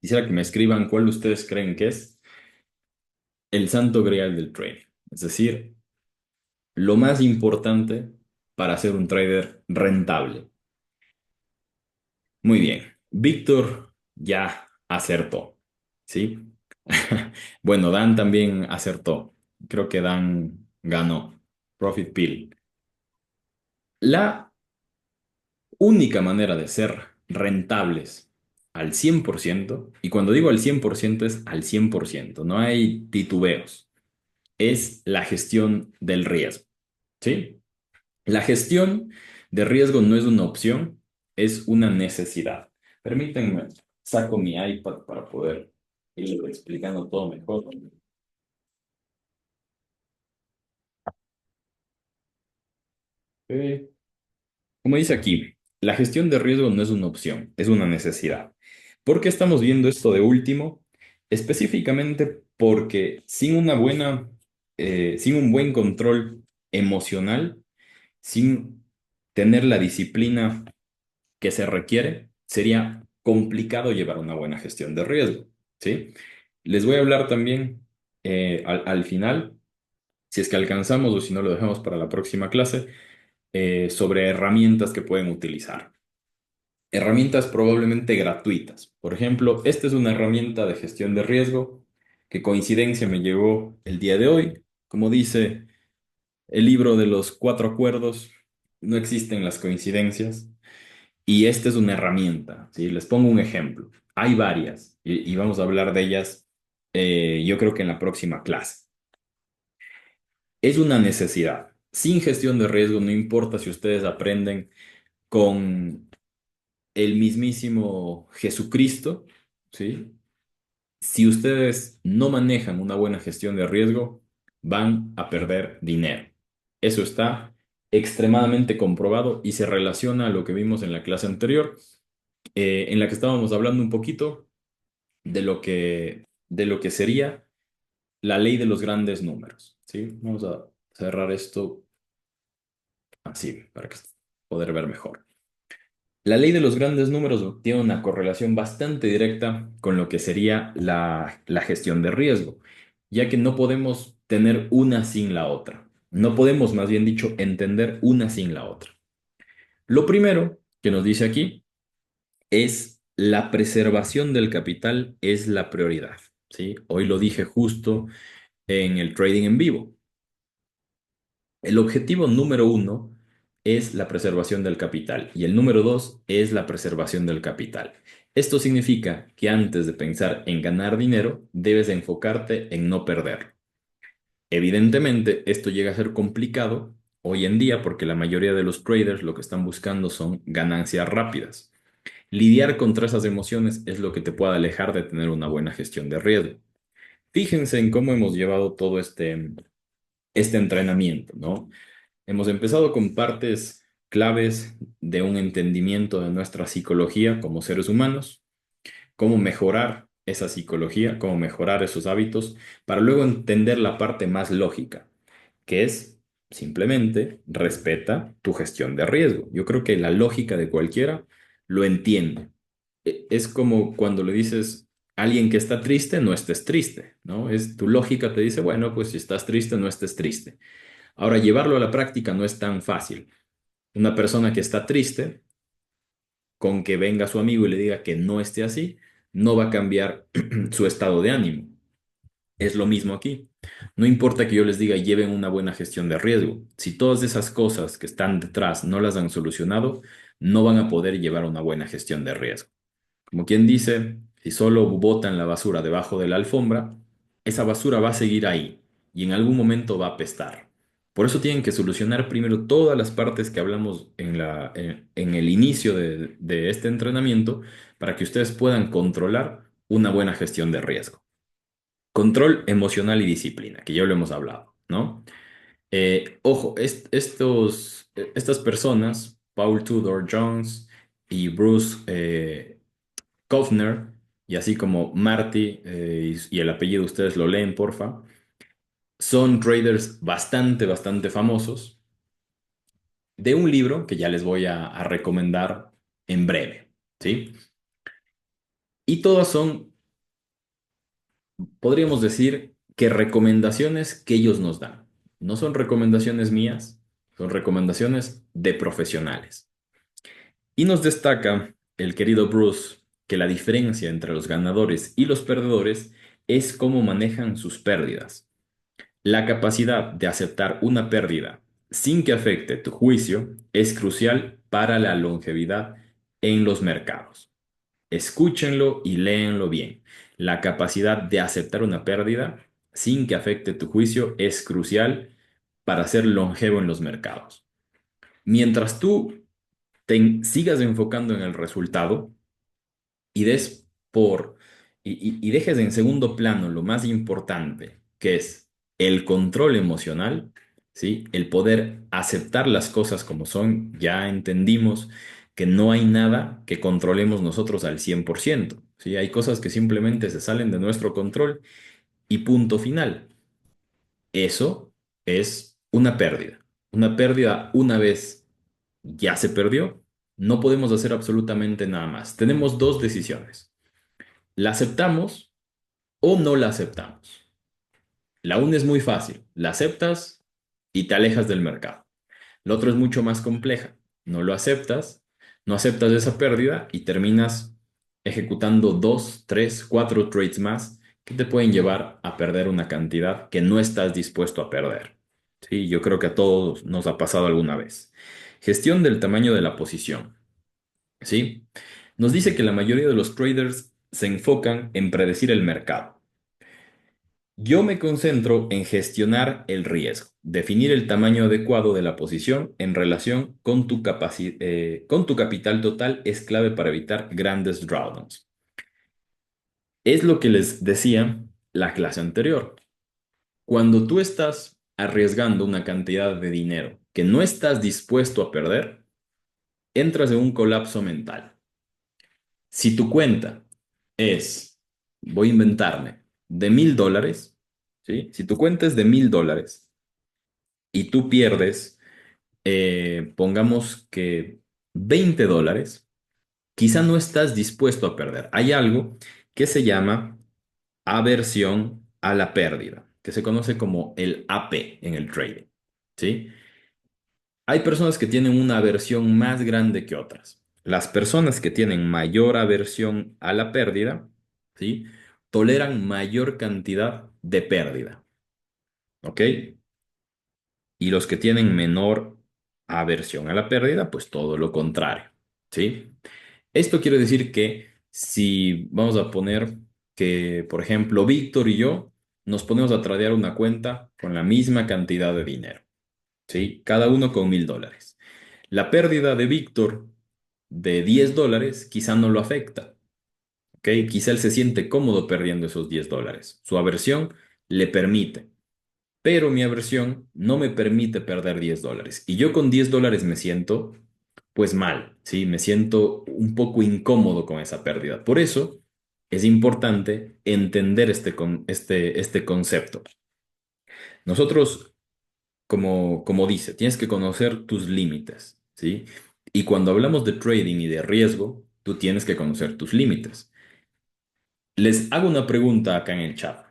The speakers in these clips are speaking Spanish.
Quisiera que me escriban cuál ustedes creen que es el santo grial del trading. Es decir, lo más importante para ser un trader rentable. Muy bien. Víctor ya acertó, ¿sí? Bueno, Dan también acertó. Creo que Dan ganó. Profit Pill. La única manera de ser rentables al 100%, y cuando digo al 100% es al 100%, no hay titubeos, es la gestión del riesgo, ¿sí? La gestión de riesgo no es una opción, es una necesidad. Permítanme, saco mi iPad para poder ir explicando todo mejor. Eh, Como dice aquí, la gestión de riesgo no es una opción, es una necesidad. ¿Por qué estamos viendo esto de último? Específicamente porque sin un buen control emocional, sin tener la disciplina que se requiere, sería complicado llevar una buena gestión de riesgo, ¿sí? Les voy a hablar también al final, si es que alcanzamos o si no lo dejamos para la próxima clase, sobre herramientas que pueden utilizar. Herramientas probablemente gratuitas. Por ejemplo, esta es una herramienta de gestión de riesgo que coincidencia me llegó el día de hoy. Como dice el libro de los cuatro acuerdos, no existen las coincidencias. Y esta es una herramienta, ¿sí? Les pongo un ejemplo. Hay varias y vamos a hablar de ellas, yo creo que en la próxima clase. Es una necesidad. Sin gestión de riesgo, no importa si ustedes aprenden con el mismísimo Jesucristo, ¿sí? Si ustedes no manejan una buena gestión de riesgo, van a perder dinero. Eso está extremadamente comprobado y se relaciona a lo que vimos en la clase anterior, en la que estábamos hablando un poquito de lo que sería la ley de los grandes números, ¿sí? Vamos a cerrar esto así para que poder ver mejor. La ley de los grandes números tiene una correlación bastante directa con lo que sería la gestión de riesgo, ya que no podemos tener una sin la otra. No podemos, más bien dicho, entender una sin la otra. Lo primero que nos dice aquí es la preservación del capital es la prioridad, ¿sí? Hoy lo dije justo en el trading en vivo. El objetivo número uno es la preservación del capital y el número dos es la preservación del capital. Esto significa que antes de pensar en ganar dinero, debes enfocarte en no perderlo. Evidentemente, esto llega a ser complicado hoy en día porque la mayoría de los traders lo que están buscando son ganancias rápidas. Lidiar contra esas emociones es lo que te puede alejar de tener una buena gestión de riesgo. Fíjense en cómo hemos llevado todo este entrenamiento, ¿no? Hemos empezado con partes claves de un entendimiento de nuestra psicología como seres humanos, cómo mejorar esa psicología, cómo mejorar esos hábitos, para luego entender la parte más lógica, que es simplemente respeta tu gestión de riesgo. Yo creo que la lógica de cualquiera lo entiende. Es como cuando le dices a alguien que está triste, no estés triste, ¿no? Es tu lógica te dice, bueno, pues si estás triste, no estés triste. Ahora, llevarlo a la práctica no es tan fácil. Una persona que está triste, con que venga su amigo y le diga que no esté así, no va a cambiar su estado de ánimo. Es lo mismo aquí. No importa que yo les diga lleven una buena gestión de riesgo. Si todas esas cosas que están detrás no las han solucionado, no van a poder llevar una buena gestión de riesgo. Como quien dice, si solo botan la basura debajo de la alfombra, esa basura va a seguir ahí y en algún momento va a apestar. Por eso tienen que solucionar primero todas las partes que hablamos en el inicio de este entrenamiento para que ustedes puedan controlar una buena gestión de riesgo. Control emocional y disciplina, que ya lo hemos hablado, ¿no? Ojo, estas personas, Paul Tudor Jones y Bruce Kofner, y así como Marty, y el apellido ustedes lo leen, porfa, son traders bastante famosos de un libro que ya les voy a recomendar en breve, ¿sí? Y todos son podríamos decir que recomendaciones que ellos nos dan. No son recomendaciones mías, son recomendaciones de profesionales. Y nos destaca el querido Bruce que la diferencia entre los ganadores y los perdedores es cómo manejan sus pérdidas. La capacidad de aceptar una pérdida sin que afecte tu juicio es crucial para la longevidad en los mercados. Escúchenlo y léenlo bien. La capacidad de aceptar una pérdida sin que afecte tu juicio es crucial para ser longevo en los mercados. Mientras tú sigas enfocando en el resultado y des por y dejes en segundo plano lo más importante, que es el control emocional, ¿sí? El poder aceptar las cosas como son. Ya entendimos que no hay nada que controlemos nosotros al 100%, ¿sí? Hay cosas que simplemente se salen de nuestro control y punto final. Eso es una pérdida. Una pérdida una vez ya se perdió, no podemos hacer absolutamente nada más. Tenemos dos decisiones. ¿La aceptamos o no la aceptamos? La una es muy fácil. La aceptas y te alejas del mercado. La otra es mucho más compleja. No lo aceptas, no aceptas esa pérdida y terminas ejecutando dos, tres, cuatro trades más que te pueden llevar a perder una cantidad que no estás dispuesto a perder. Sí, yo creo que a todos nos ha pasado alguna vez. Gestión del tamaño de la posición. ¿Sí? Nos dice que la mayoría de los traders se enfocan en predecir el mercado. Yo me concentro en gestionar el riesgo, definir el tamaño adecuado de la posición en relación con con tu capital total es clave para evitar grandes drawdowns. Es lo que les decía la clase anterior. Cuando tú estás arriesgando una cantidad de dinero que no estás dispuesto a perder, entras en un colapso mental. Si tu cuenta es, voy a inventarme, de $1,000, ¿sí? Si tu cuenta es de $1,000 y tú pierdes, pongamos que $20, quizá no estás dispuesto a perder. Hay algo que se llama aversión a la pérdida, que se conoce como el AP en el trading, ¿sí? Hay personas que tienen una aversión más grande que otras. Las personas que tienen mayor aversión a la pérdida, ¿sí? Toleran mayor cantidad de pérdida, ¿ok? Y los que tienen menor aversión a la pérdida, pues todo lo contrario, ¿sí? Esto quiere decir que si vamos a poner que, por ejemplo, Víctor y yo nos ponemos a tradear una cuenta con la misma cantidad de dinero, ¿sí? Cada uno con $1,000. La pérdida de Víctor de $10 quizá no lo afecta, ¿ok? Quizá él se siente cómodo perdiendo esos $10. Su aversión le permite, pero mi aversión no me permite perder $10. Y yo con $10 me siento, pues mal, ¿sí? Me siento un poco incómodo con esa pérdida. Por eso es importante entender este concepto. Nosotros como dice, tienes que conocer tus límites, ¿sí? Y cuando hablamos de trading y de riesgo, tú tienes que conocer tus límites. Les hago una pregunta acá en el chat.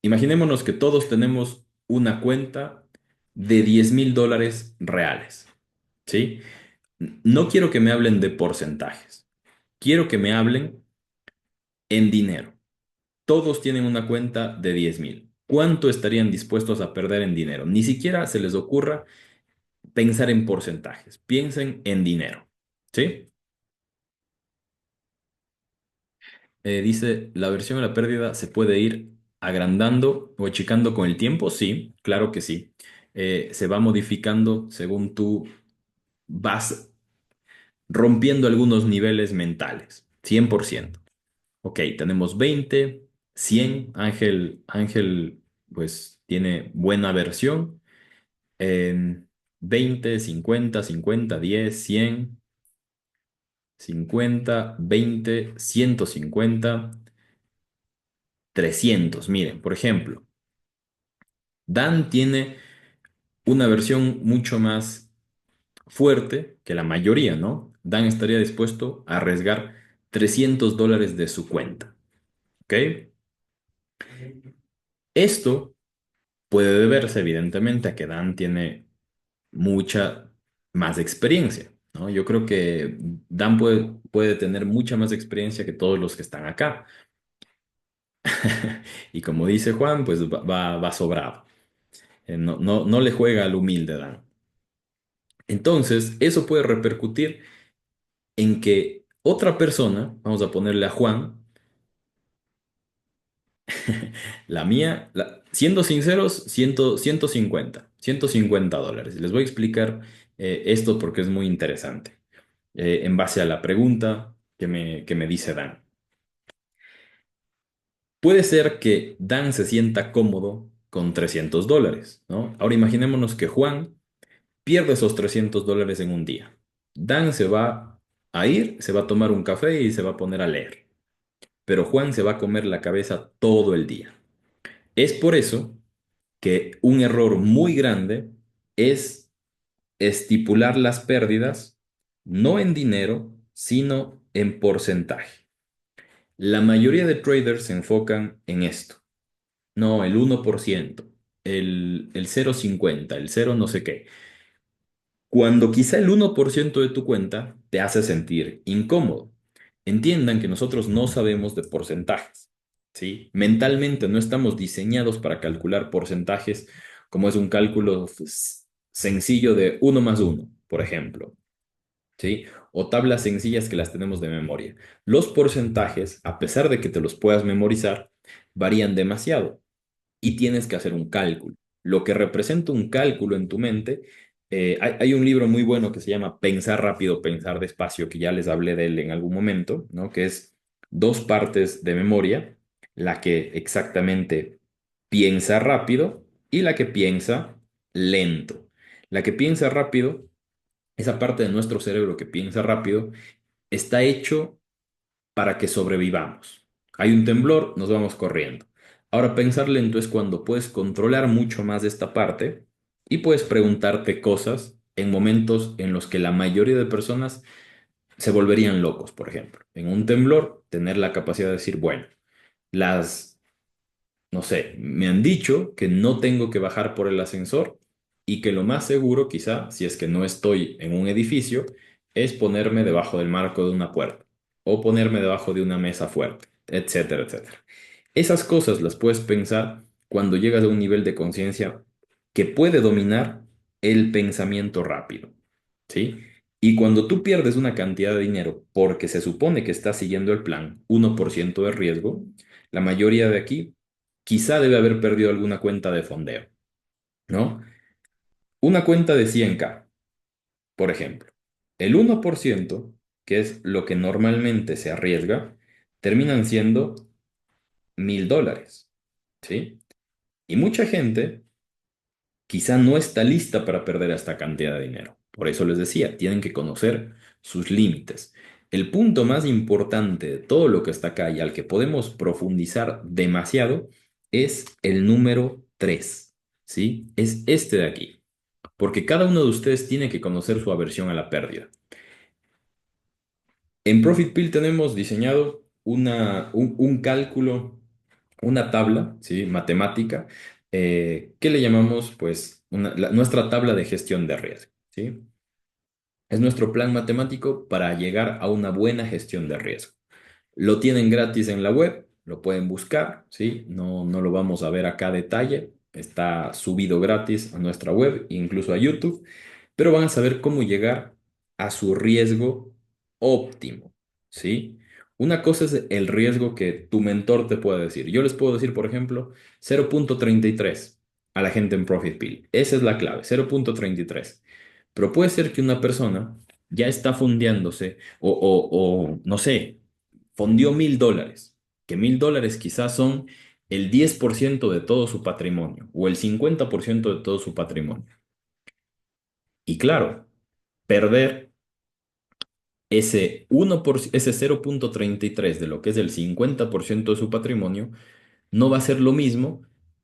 Imaginémonos que todos tenemos una cuenta de $10,000 reales, ¿sí? No quiero que me hablen de porcentajes, quiero que me hablen en dinero. Todos tienen una cuenta de 10,000. ¿Cuánto estarían dispuestos a perder en dinero? Ni siquiera se les ocurra pensar en porcentajes, piensen en dinero, ¿sí? Dice, ¿la versión a la pérdida se puede ir agrandando o achicando con el tiempo? Sí, claro que sí. Se va modificando según tú vas rompiendo algunos niveles mentales, 100%. Ok, tenemos 20, 100. Ángel, pues tiene buena versión. En 20, 50, 50, 10, 100. 50, 20, 150, 300. Miren, por ejemplo, Dan tiene una versión mucho más fuerte que la mayoría, ¿no? Dan estaría dispuesto a arriesgar $300 de su cuenta, ¿ok? Esto puede deberse evidentemente a que Dan tiene mucha más experiencia, ¿no? Yo creo que Dan puede tener mucha más experiencia que todos los que están acá. Y como dice Juan, pues va sobrado. No le juega al humilde Dan. Entonces, eso puede repercutir en que otra persona, vamos a ponerle a Juan, la mía, siendo sinceros, 150 dólares. Les voy a explicar esto porque es muy interesante, en base a la pregunta que me dice Dan. Puede ser que Dan se sienta cómodo con 300 dólares, ¿no? Ahora imaginémonos que Juan pierde esos 300 dólares en un día. Dan se va a ir, se va a tomar un café y se va a poner a leer. Pero Juan se va a comer la cabeza todo el día. Es por eso que un error muy grande es estipular las pérdidas no en dinero, sino en porcentaje. La mayoría de traders se enfocan en esto. No, el 1%, el 0,50, el cero no sé qué. Cuando quizá el 1% de tu cuenta te hace sentir incómodo. Entiendan que nosotros no sabemos de porcentajes, ¿sí? Mentalmente no estamos diseñados para calcular porcentajes como es un cálculo sencillo de uno más uno, por ejemplo, ¿sí? O tablas sencillas que las tenemos de memoria. Los porcentajes, a pesar de que te los puedas memorizar, varían demasiado y tienes que hacer un cálculo. Lo que representa un cálculo en tu mente, hay un libro muy bueno que se llama Pensar rápido, pensar despacio, que ya les hablé de él en algún momento, ¿no? Que es dos partes de memoria, la que exactamente piensa rápido y la que piensa lento. La que piensa rápido, esa parte de nuestro cerebro que piensa rápido, está hecho para que sobrevivamos. Hay un temblor, nos vamos corriendo. Ahora, pensar lento es cuando puedes controlar mucho más de esta parte y puedes preguntarte cosas en momentos en los que la mayoría de personas se volverían locos, por ejemplo. En un temblor, tener la capacidad de decir, bueno, las no sé, me han dicho que no tengo que bajar por el ascensor y que lo más seguro, quizá, si es que no estoy en un edificio, es ponerme debajo del marco de una puerta o ponerme debajo de una mesa fuerte, etcétera, etcétera. Esas cosas las puedes pensar cuando llegas a un nivel de conciencia que puede dominar el pensamiento rápido, ¿sí? Y cuando tú pierdes una cantidad de dinero porque se supone que estás siguiendo el plan, 1% de riesgo, la mayoría de aquí quizá debe haber perdido alguna cuenta de fondeo, ¿no? Una cuenta de 100K, por ejemplo. El 1%, que es lo que normalmente se arriesga, terminan siendo 1.000 dólares, ¿sí? Y mucha gente quizá no está lista para perder esta cantidad de dinero. Por eso les decía, tienen que conocer sus límites. El punto más importante de todo lo que está acá y al que podemos profundizar demasiado es el número 3, ¿sí? Es este de aquí, porque cada uno de ustedes tiene que conocer su aversión a la pérdida. En Profit Pill tenemos diseñado un cálculo, una tabla, ¿sí? Matemática, que le llamamos, pues, nuestra tabla de gestión de riesgo, ¿sí? Es nuestro plan matemático para llegar a una buena gestión de riesgo. Lo tienen gratis en la web, lo pueden buscar, ¿sí? No lo vamos a ver acá a detalle, está subido gratis a nuestra web, incluso a YouTube, pero van a saber cómo llegar a su riesgo óptimo, ¿sí? Una cosa es el riesgo que tu mentor te puede decir. Yo les puedo decir, por ejemplo, 0,33 a la gente en Profit Pill. Esa es la clave, 0,33. Pero puede ser que una persona ya está fondeándose o no sé, fondió 1.000 dólares, que 1.000 dólares quizás son el 10% de todo su patrimonio o el 50% de todo su patrimonio. Y claro, perder ese 1%, ese 0,33 de lo que es el 50% de su patrimonio no va a ser lo mismo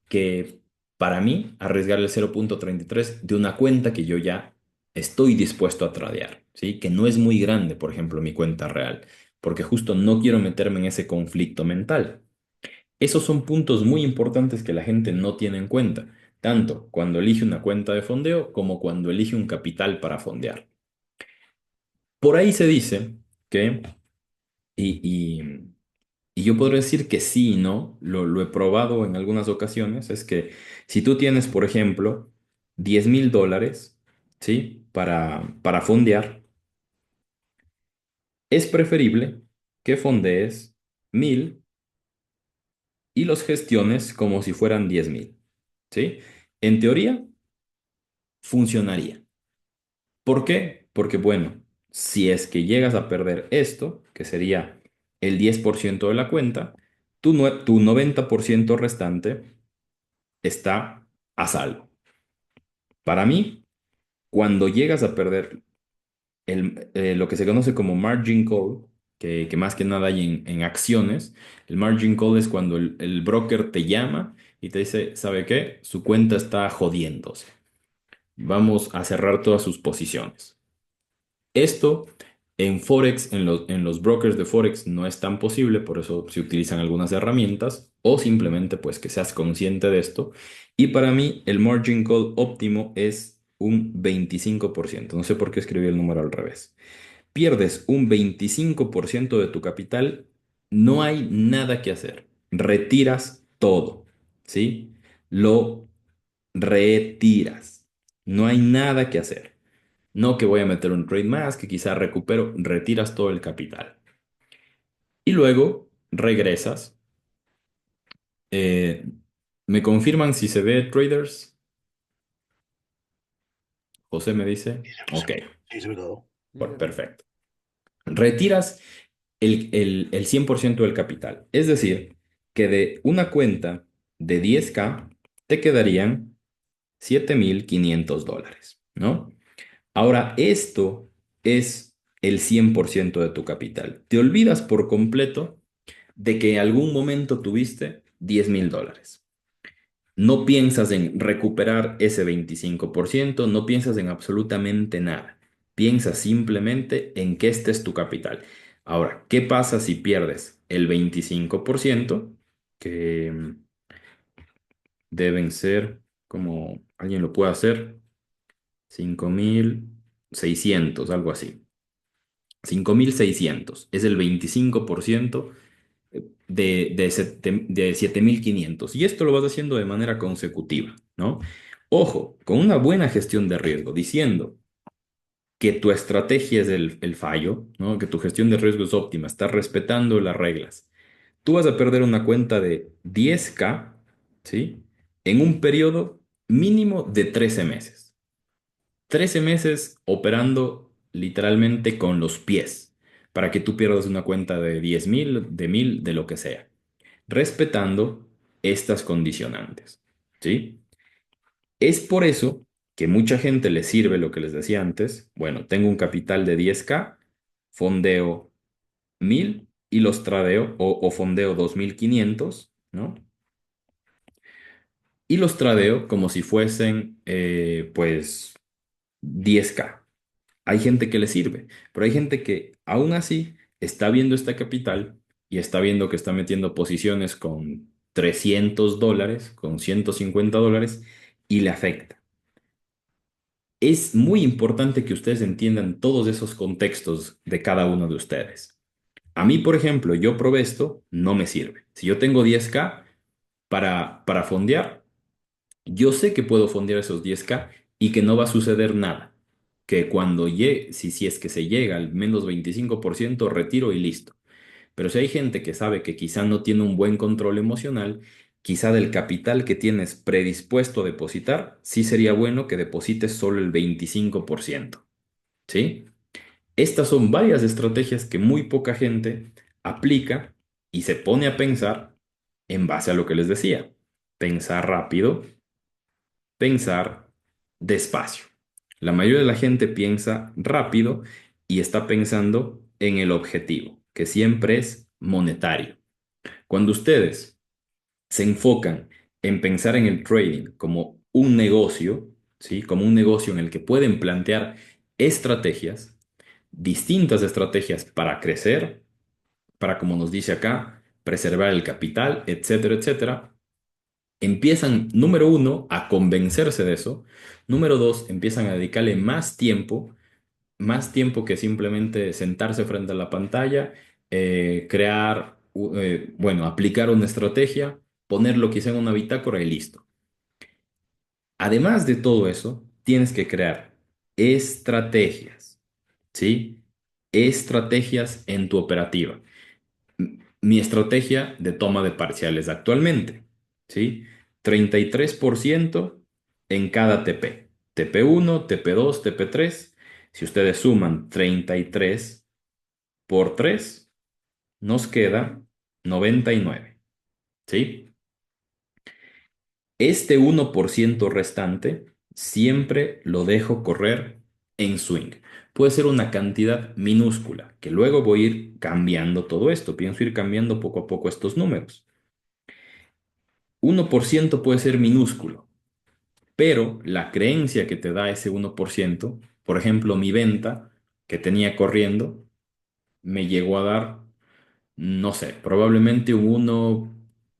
que para mí arriesgar el 0,33 de una cuenta que yo ya estoy dispuesto a tradear, ¿sí? Que no es muy grande, por ejemplo, mi cuenta real, porque justo no quiero meterme en ese conflicto mental. Esos son puntos muy importantes que la gente no tiene en cuenta, tanto cuando elige una cuenta de fondeo como cuando elige un capital para fondear. Por ahí se dice que, y, y- y yo podría decir que sí y no, lo he probado en algunas ocasiones, es que si tú tienes, por ejemplo, $10,000, ¿sí? Para fondear, es preferible que fondees 1,000 y los gestiones como si fueran 10,000, ¿sí? En teoría, funcionaría. ¿Por qué? Porque, bueno, si es que llegas a perder esto, que sería el 10% de la cuenta, tu 90% restante está a salvo. Para mí, cuando llegas a perder lo que se conoce como margin call, que más que nada hay en acciones, el margin call es cuando el broker te llama y te dice, ¿sabe qué? Su cuenta está jodiéndose. Vamos a cerrar todas sus posiciones. Esto en Forex, en los brokers de Forex no es tan posible, por eso se utilizan algunas herramientas o simplemente pues que seas consciente de esto. Y para mí el margin call óptimo es un 25%. No sé por qué escribí el número al revés. Pierdes un 25% de tu capital, no hay nada que hacer. Retiras todo, ¿sí? Lo retiras. No hay nada que hacer. No que voy a meter un trade más, que quizá recupero, retiras todo el capital. Y luego regresas. Eh, ¿Me confirman si se ve traders? José me dice. Sí, Ok, sí, se ve todo. Sí, se ve. perfecto. Retiras el 100% del capital. Es decir, que de una cuenta de 10K te quedarían $7,500, ¿no? Ahora, esto es el 100% de tu capital. Te olvidas por completo de que en algún momento tuviste $10,000. No piensas en recuperar ese 25%, no piensas en absolutamente nada. Piensas simplemente en que este es tu capital. Ahora, ¿qué pasa si pierdes el 25%? Que deben ser, como alguien lo puede hacer, 5,600, algo así. 5,600 es el 25% de 7,500. Y esto lo vas haciendo de manera consecutiva, ¿no? Ojo, con una buena gestión de riesgo, diciendo que tu estrategia es el fallo, ¿no? Que tu gestión de riesgo es óptima, estás respetando las reglas. Tú vas a perder una cuenta de 10K, ¿sí? En un periodo mínimo de 13 meses. 13 meses operando literalmente con los pies para que tú pierdas una cuenta de 10,000, de 1,000, de lo que sea, respetando estas condicionantes, ¿sí? Es por eso que mucha gente le sirve lo que les decía antes. Bueno, tengo un capital de 10K, fondeo 1,000 y los tradeo o fondeo 2,500, ¿no? Y los tradeo como si fuesen, pues, 10K. Hay gente que le sirve, pero hay gente que aún así está viendo esta capital y está viendo que está metiendo posiciones con $300, con $150 y le afecta. Es muy importante que ustedes entiendan todos esos contextos de cada uno de ustedes. A mí, por ejemplo, yo probé esto, no me sirve. Si yo tengo 10K para fondear, yo sé que puedo fondear esos 10K y que no va a suceder nada. Que cuando llegue, si es que se llega al menos 25%, retiro y listo. Pero si hay gente que sabe que quizá no tiene un buen control emocional, quizá del capital que tienes predispuesto a depositar, sí sería bueno que deposites solo el 25%. ¿Sí? Estas son varias estrategias que muy poca gente aplica y se pone a pensar en base a lo que les decía. Pensar rápido, pensar despacio. La mayoría de la gente piensa rápido y está pensando en el objetivo, que siempre es monetario. Cuando ustedes se enfocan en pensar en el trading como un negocio, ¿sí? Como un negocio en el que pueden plantear estrategias, distintas estrategias para crecer, para, como nos dice acá, preservar el capital, etcétera, etcétera, empiezan, número uno, a convencerse de eso. Número dos, empiezan a dedicarle más tiempo que simplemente sentarse frente a la pantalla, bueno, aplicar una estrategia, ponerlo quizá en una bitácora y listo. Además de todo eso, tienes que crear estrategias, ¿sí? Estrategias en tu operativa. Mi estrategia de toma de parciales actualmente, ¿sí? 33% en cada TP. TP1, TP2, TP3. Si ustedes suman 33 por 3 nos queda 99, ¿sí? Este 1% restante siempre lo dejo correr en swing. Puede ser una cantidad minúscula, que luego voy a ir cambiando todo esto. Pienso ir cambiando poco a poco estos números. 1% puede ser minúsculo, pero la creencia que te da ese 1%, por ejemplo, mi venta que tenía corriendo, me llegó a dar, no sé, probablemente un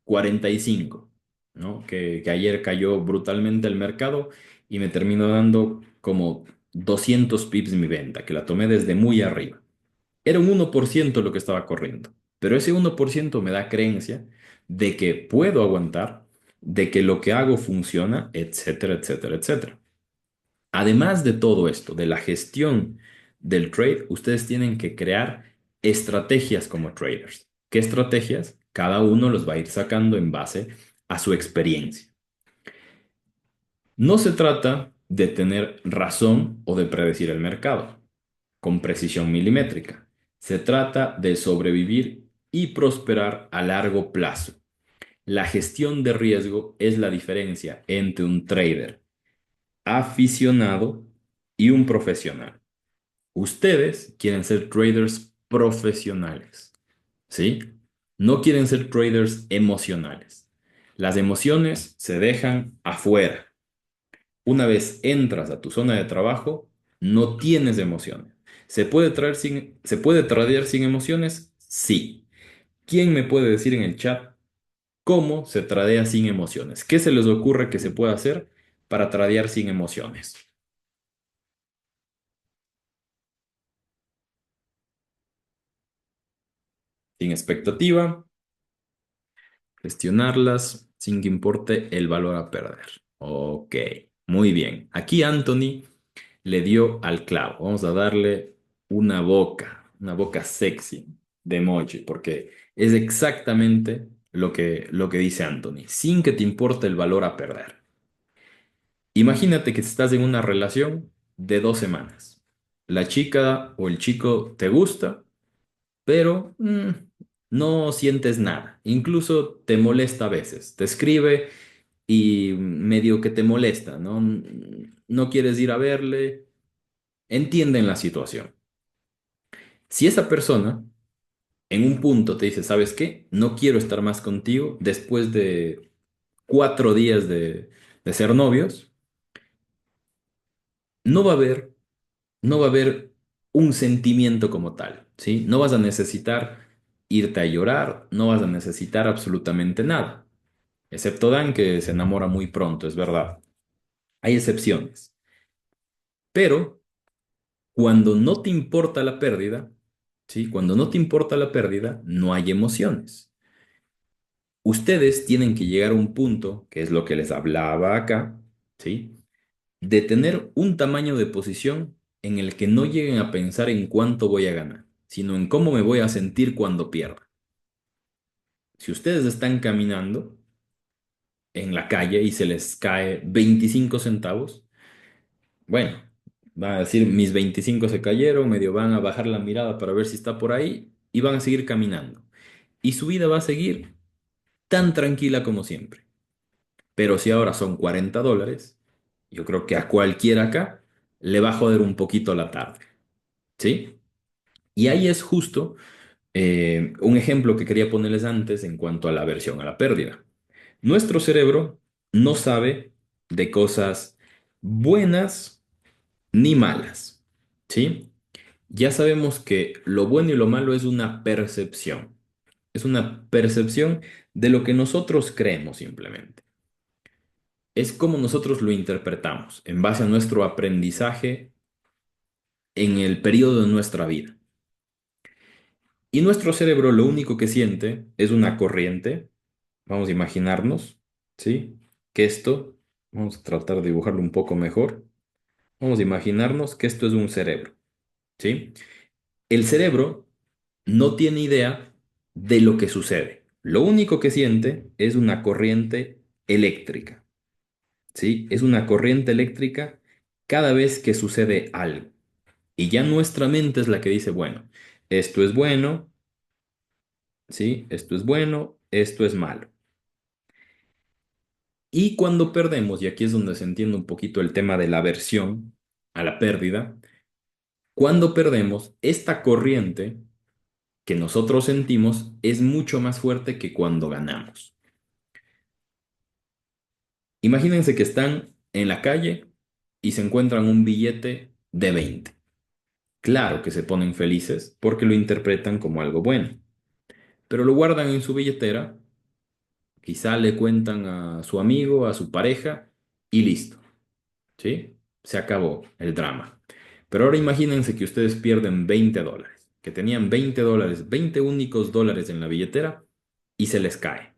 1,45, ¿no? Que ayer cayó brutalmente el mercado y me terminó dando como 200 pips mi venta, que la tomé desde muy arriba. Era un 1% lo que estaba corriendo, pero ese 1% me da creencia de que puedo aguantar, de que lo que hago funciona, etcétera, etcétera, etcétera. Además de todo esto, de la gestión del trade, ustedes tienen que crear estrategias como traders. ¿Qué estrategias? Cada uno los va a ir sacando en base a su experiencia. No se trata de tener razón o de predecir el mercado con precisión milimétrica. Se trata de sobrevivir y prosperar a largo plazo. La gestión de riesgo es la diferencia entre un trader aficionado y un profesional. Ustedes quieren ser traders profesionales, ¿sí? No quieren ser traders emocionales. Las emociones se dejan afuera. Una vez entras a tu zona de trabajo, no tienes emociones. ¿Se puede tradear sin emociones? Sí. ¿Quién me puede decir en el chat cómo se tradea sin emociones? ¿Qué se les ocurre que se puede hacer para tradear sin emociones? Sin expectativa, gestionarlas sin que importe el valor a perder. Ok, muy bien. Aquí Anthony le dio al clavo. Vamos a darle una boca sexy de emoji, porque es exactamente lo que dice Anthony, sin que te importe el valor a perder. Imagínate que estás en una relación de 2 semanas. La chica o el chico te gusta, pero no sientes nada. Incluso te molesta a veces. Te escribe y medio que te molesta, ¿no? No quieres ir a verle. Entienden la situación. Si esa persona en un punto te dice, ¿sabes qué? No quiero estar más contigo después de 4 días de ser novios, no va a haber, no va a haber un sentimiento como tal, ¿sí? No vas a necesitar irte a llorar, no vas a necesitar absolutamente nada, excepto Dan que se enamora muy pronto, es verdad. Hay excepciones, pero cuando no te importa la pérdida, ¿sí? Cuando no te importa la pérdida, no hay emociones. Ustedes tienen que llegar a un punto, que es lo que les hablaba acá, ¿sí? De tener un tamaño de posición en el que no lleguen a pensar en cuánto voy a ganar, sino en cómo me voy a sentir cuando pierda. Si ustedes están caminando en la calle y se les cae 25 centavos, bueno, van a decir, mis 25 se cayeron, medio van a bajar la mirada para ver si está por ahí y van a seguir caminando. Y su vida va a seguir tan tranquila como siempre. Pero si ahora son $40, yo creo que a cualquiera acá le va a joder un poquito la tarde, ¿sí? Y ahí es justo un ejemplo que quería ponerles antes en cuanto a la aversión a la pérdida. Nuestro cerebro no sabe de cosas buenas ni malas, ¿sí? Ya sabemos que lo bueno y lo malo es una percepción. Es una percepción de lo que nosotros creemos simplemente. Es como nosotros lo interpretamos en base a nuestro aprendizaje en el periodo de nuestra vida. Y nuestro cerebro lo único que siente es una corriente. Vamos a imaginarnos, ¿sí? Que esto, vamos a tratar de dibujarlo un poco mejor. Vamos a imaginarnos que esto es un cerebro, ¿sí? El cerebro no tiene idea de lo que sucede. Lo único que siente es una corriente eléctrica, ¿sí? Es una corriente eléctrica cada vez que sucede algo. Y ya nuestra mente es la que dice, bueno, esto es bueno, ¿sí? Esto es bueno, esto es malo. Y cuando perdemos, y aquí es donde se entiende un poquito el tema de la aversión a la pérdida, cuando perdemos, esta corriente que nosotros sentimos es mucho más fuerte que cuando ganamos. Imagínense que están en la calle y se encuentran un billete de 20. Claro que se ponen felices porque lo interpretan como algo bueno, pero lo guardan en su billetera, quizá le cuentan a su amigo, a su pareja y listo, ¿sí? Se acabó el drama. Pero ahora imagínense que ustedes pierden $20, que tenían $20, 20 únicos dólares en la billetera y se les cae.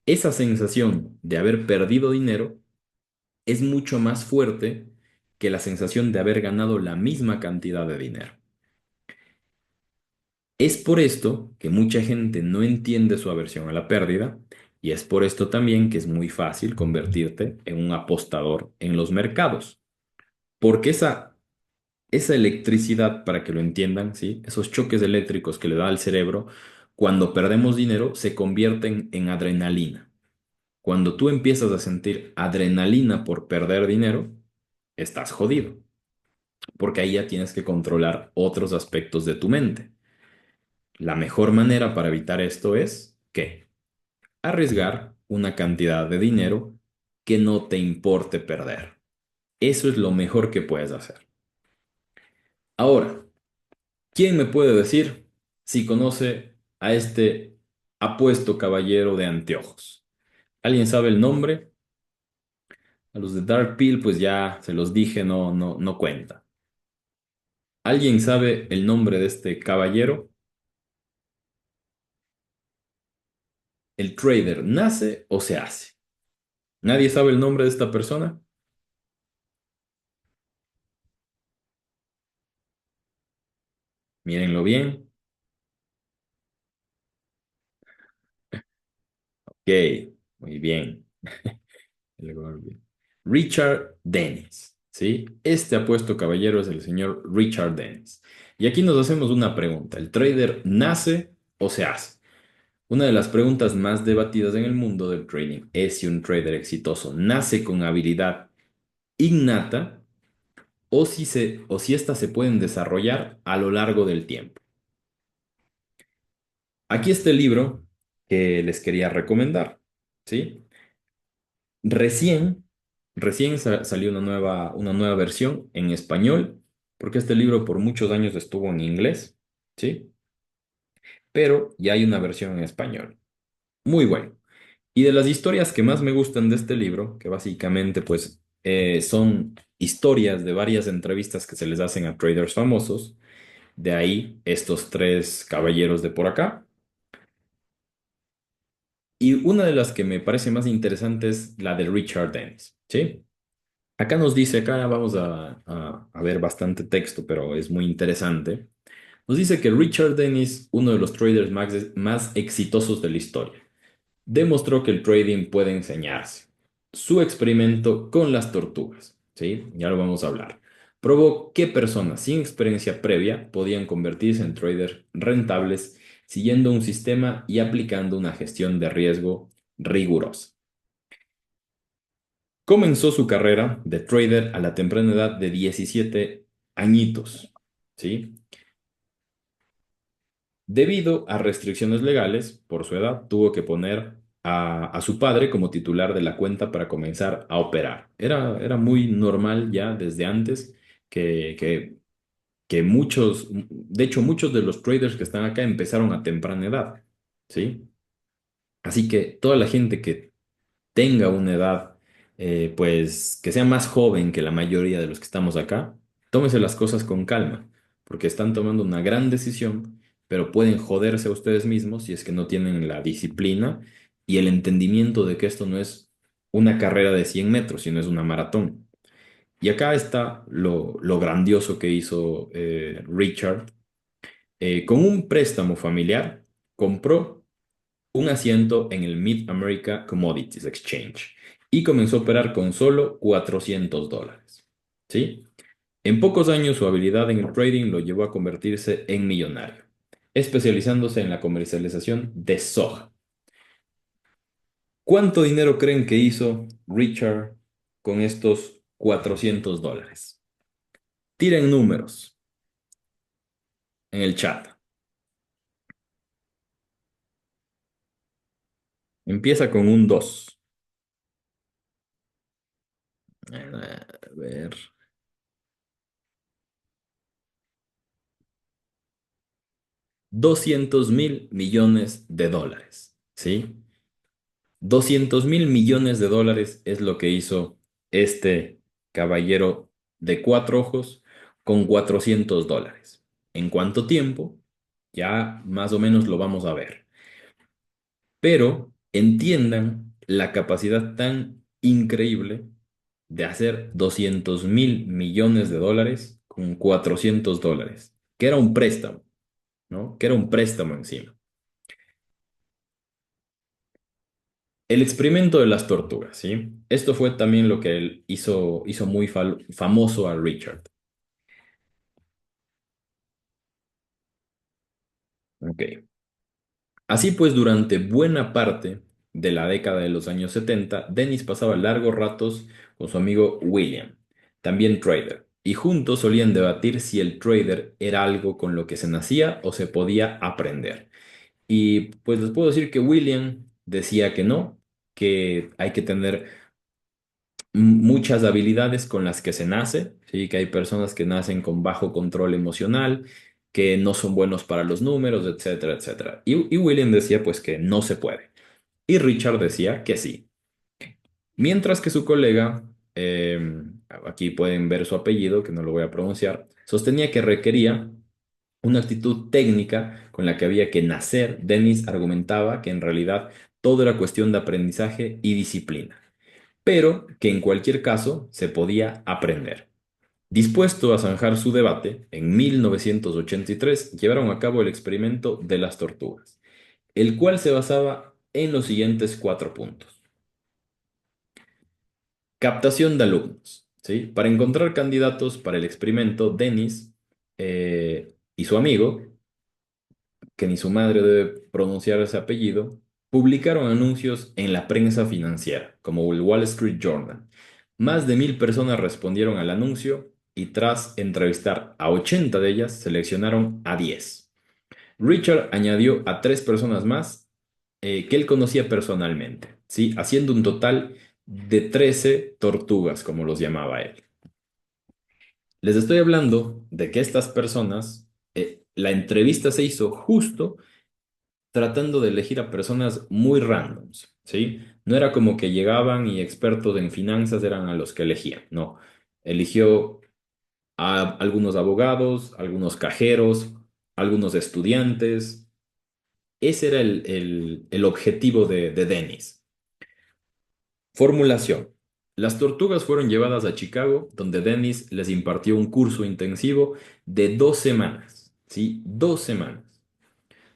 Esa sensación de haber perdido dinero es mucho más fuerte que la sensación de haber ganado la misma cantidad de dinero. Es por esto que mucha gente no entiende su aversión a la pérdida y es por esto también que es muy fácil convertirte en un apostador en los mercados, porque esa electricidad, para que lo entiendan, ¿sí? Esos choques eléctricos que le da al cerebro, cuando perdemos dinero, se convierten en adrenalina. Cuando tú empiezas a sentir adrenalina por perder dinero, estás jodido, porque ahí ya tienes que controlar otros aspectos de tu mente. La mejor manera para evitar esto es ¿qué? Arriesgar una cantidad de dinero que no te importe perder. Eso es lo mejor que puedes hacer. Ahora, ¿quién me puede decir si conoce a este apuesto caballero de anteojos? ¿Alguien sabe el nombre? A los de Dark Peel, pues ya se los dije, no cuenta. ¿Alguien sabe el nombre de este caballero? ¿El trader nace o se hace? ¿Nadie sabe el nombre de esta persona? Mírenlo bien. Ok, muy bien. El Gorby. Richard Dennis, ¿sí? Este apuesto caballero es el señor Richard Dennis. Y aquí nos hacemos una pregunta. ¿El trader nace o se hace? Una de las preguntas más debatidas en el mundo del trading es si un trader exitoso nace con habilidad innata o si éstas se pueden desarrollar a lo largo del tiempo. Aquí está el libro que les quería recomendar, ¿sí? Recién, salió una nueva versión en español, porque este libro por muchos años estuvo en inglés, ¿sí? Pero ya hay una versión en español. Muy bueno. Y de las historias que más me gustan de este libro, que básicamente pues son historias de varias entrevistas que se les hacen a traders famosos, de ahí estos tres caballeros de por acá. Y una de las que me parece más interesante es la de Richard Dennis, ¿sí? Acá nos dice, acá vamos a ver bastante texto, pero es muy interesante. Nos dice que Richard Dennis, uno de los traders más exitosos de la historia, demostró que el trading puede enseñarse. Su experimento con las tortugas, ¿sí? Ya lo vamos a hablar. Probó que personas sin experiencia previa podían convertirse en traders rentables siguiendo un sistema y aplicando una gestión de riesgo rigurosa. Comenzó su carrera de trader a la temprana edad de 17 añitos, ¿sí? Debido a restricciones legales, por su edad, tuvo que poner a su padre como titular de la cuenta para comenzar a operar. Era muy normal ya desde antes que que muchos, de hecho, muchos de los traders que están acá empezaron a temprana edad, ¿sí? Así que toda la gente que tenga una edad, pues que sea más joven que la mayoría de los que estamos acá, tómese las cosas con calma, porque están tomando una gran decisión, pero pueden joderse a ustedes mismos si es que no tienen la disciplina y el entendimiento de que esto no es una carrera de 100 metros, sino es una maratón. Y acá está lo grandioso que hizo Richard. Con un préstamo familiar, compró un asiento en el Mid America Commodities Exchange y comenzó a operar con solo $400. ¿Sí? En pocos años su habilidad en el trading lo llevó a convertirse en millonario, especializándose en la comercialización de soja. ¿Cuánto dinero creen que hizo Richard con estos $400? Tiren números en el chat. Empieza con un 2. A ver. 200.000 millones de dólares. ¿Sí? 200.000 millones de dólares es lo que hizo este caballero de cuatro ojos con $400. ¿En cuánto tiempo? Ya más o menos lo vamos a ver. Pero entiendan la capacidad tan increíble de hacer 200.000 millones de dólares con $400, que era un préstamo, ¿no? Que era un préstamo encima. El experimento de las tortugas, ¿sí? Esto fue también lo que él hizo muy famoso a Richard. Ok. Así pues, durante buena parte de la década de los años 70, Dennis pasaba largos ratos con su amigo William, también trader, y juntos solían debatir si el trader era algo con lo que se nacía o se podía aprender. Y pues les puedo decir que William decía que no, que hay que tener muchas habilidades con las que se nace, ¿sí? Que hay personas que nacen con bajo control emocional, que no son buenos para los números, etcétera, etcétera. Y William decía pues que no se puede. Y Richard decía que sí. Mientras que su colega, aquí pueden ver su apellido, que no lo voy a pronunciar, sostenía que requería una actitud técnica con la que había que nacer. Dennis argumentaba que en realidad todo era cuestión de aprendizaje y disciplina, pero que en cualquier caso se podía aprender. Dispuesto a zanjar su debate, en 1983 llevaron a cabo el experimento de las tortugas, el cual se basaba en los siguientes cuatro puntos. Captación de alumnos, ¿sí? Para encontrar candidatos para el experimento, Dennis y su amigo, que ni su madre debe pronunciar ese apellido, publicaron anuncios en la prensa financiera, como el Wall Street Journal. Más de 1.000 personas respondieron al anuncio y tras entrevistar a 80 de ellas, seleccionaron a 10. Richard añadió a 3 personas más que él conocía personalmente, ¿sí? Haciendo un total de 13 tortugas, como los llamaba él. Les estoy hablando de que estas personas, la entrevista se hizo justo tratando de elegir a personas muy randoms, ¿sí? No era como que llegaban y expertos en finanzas eran a los que elegían, no. Eligió a algunos abogados, algunos cajeros, algunos estudiantes. Ese era el objetivo de Dennis. Formulación. Las tortugas fueron llevadas a Chicago, donde Dennis les impartió un curso intensivo de 2 semanas, ¿sí? 2 semanas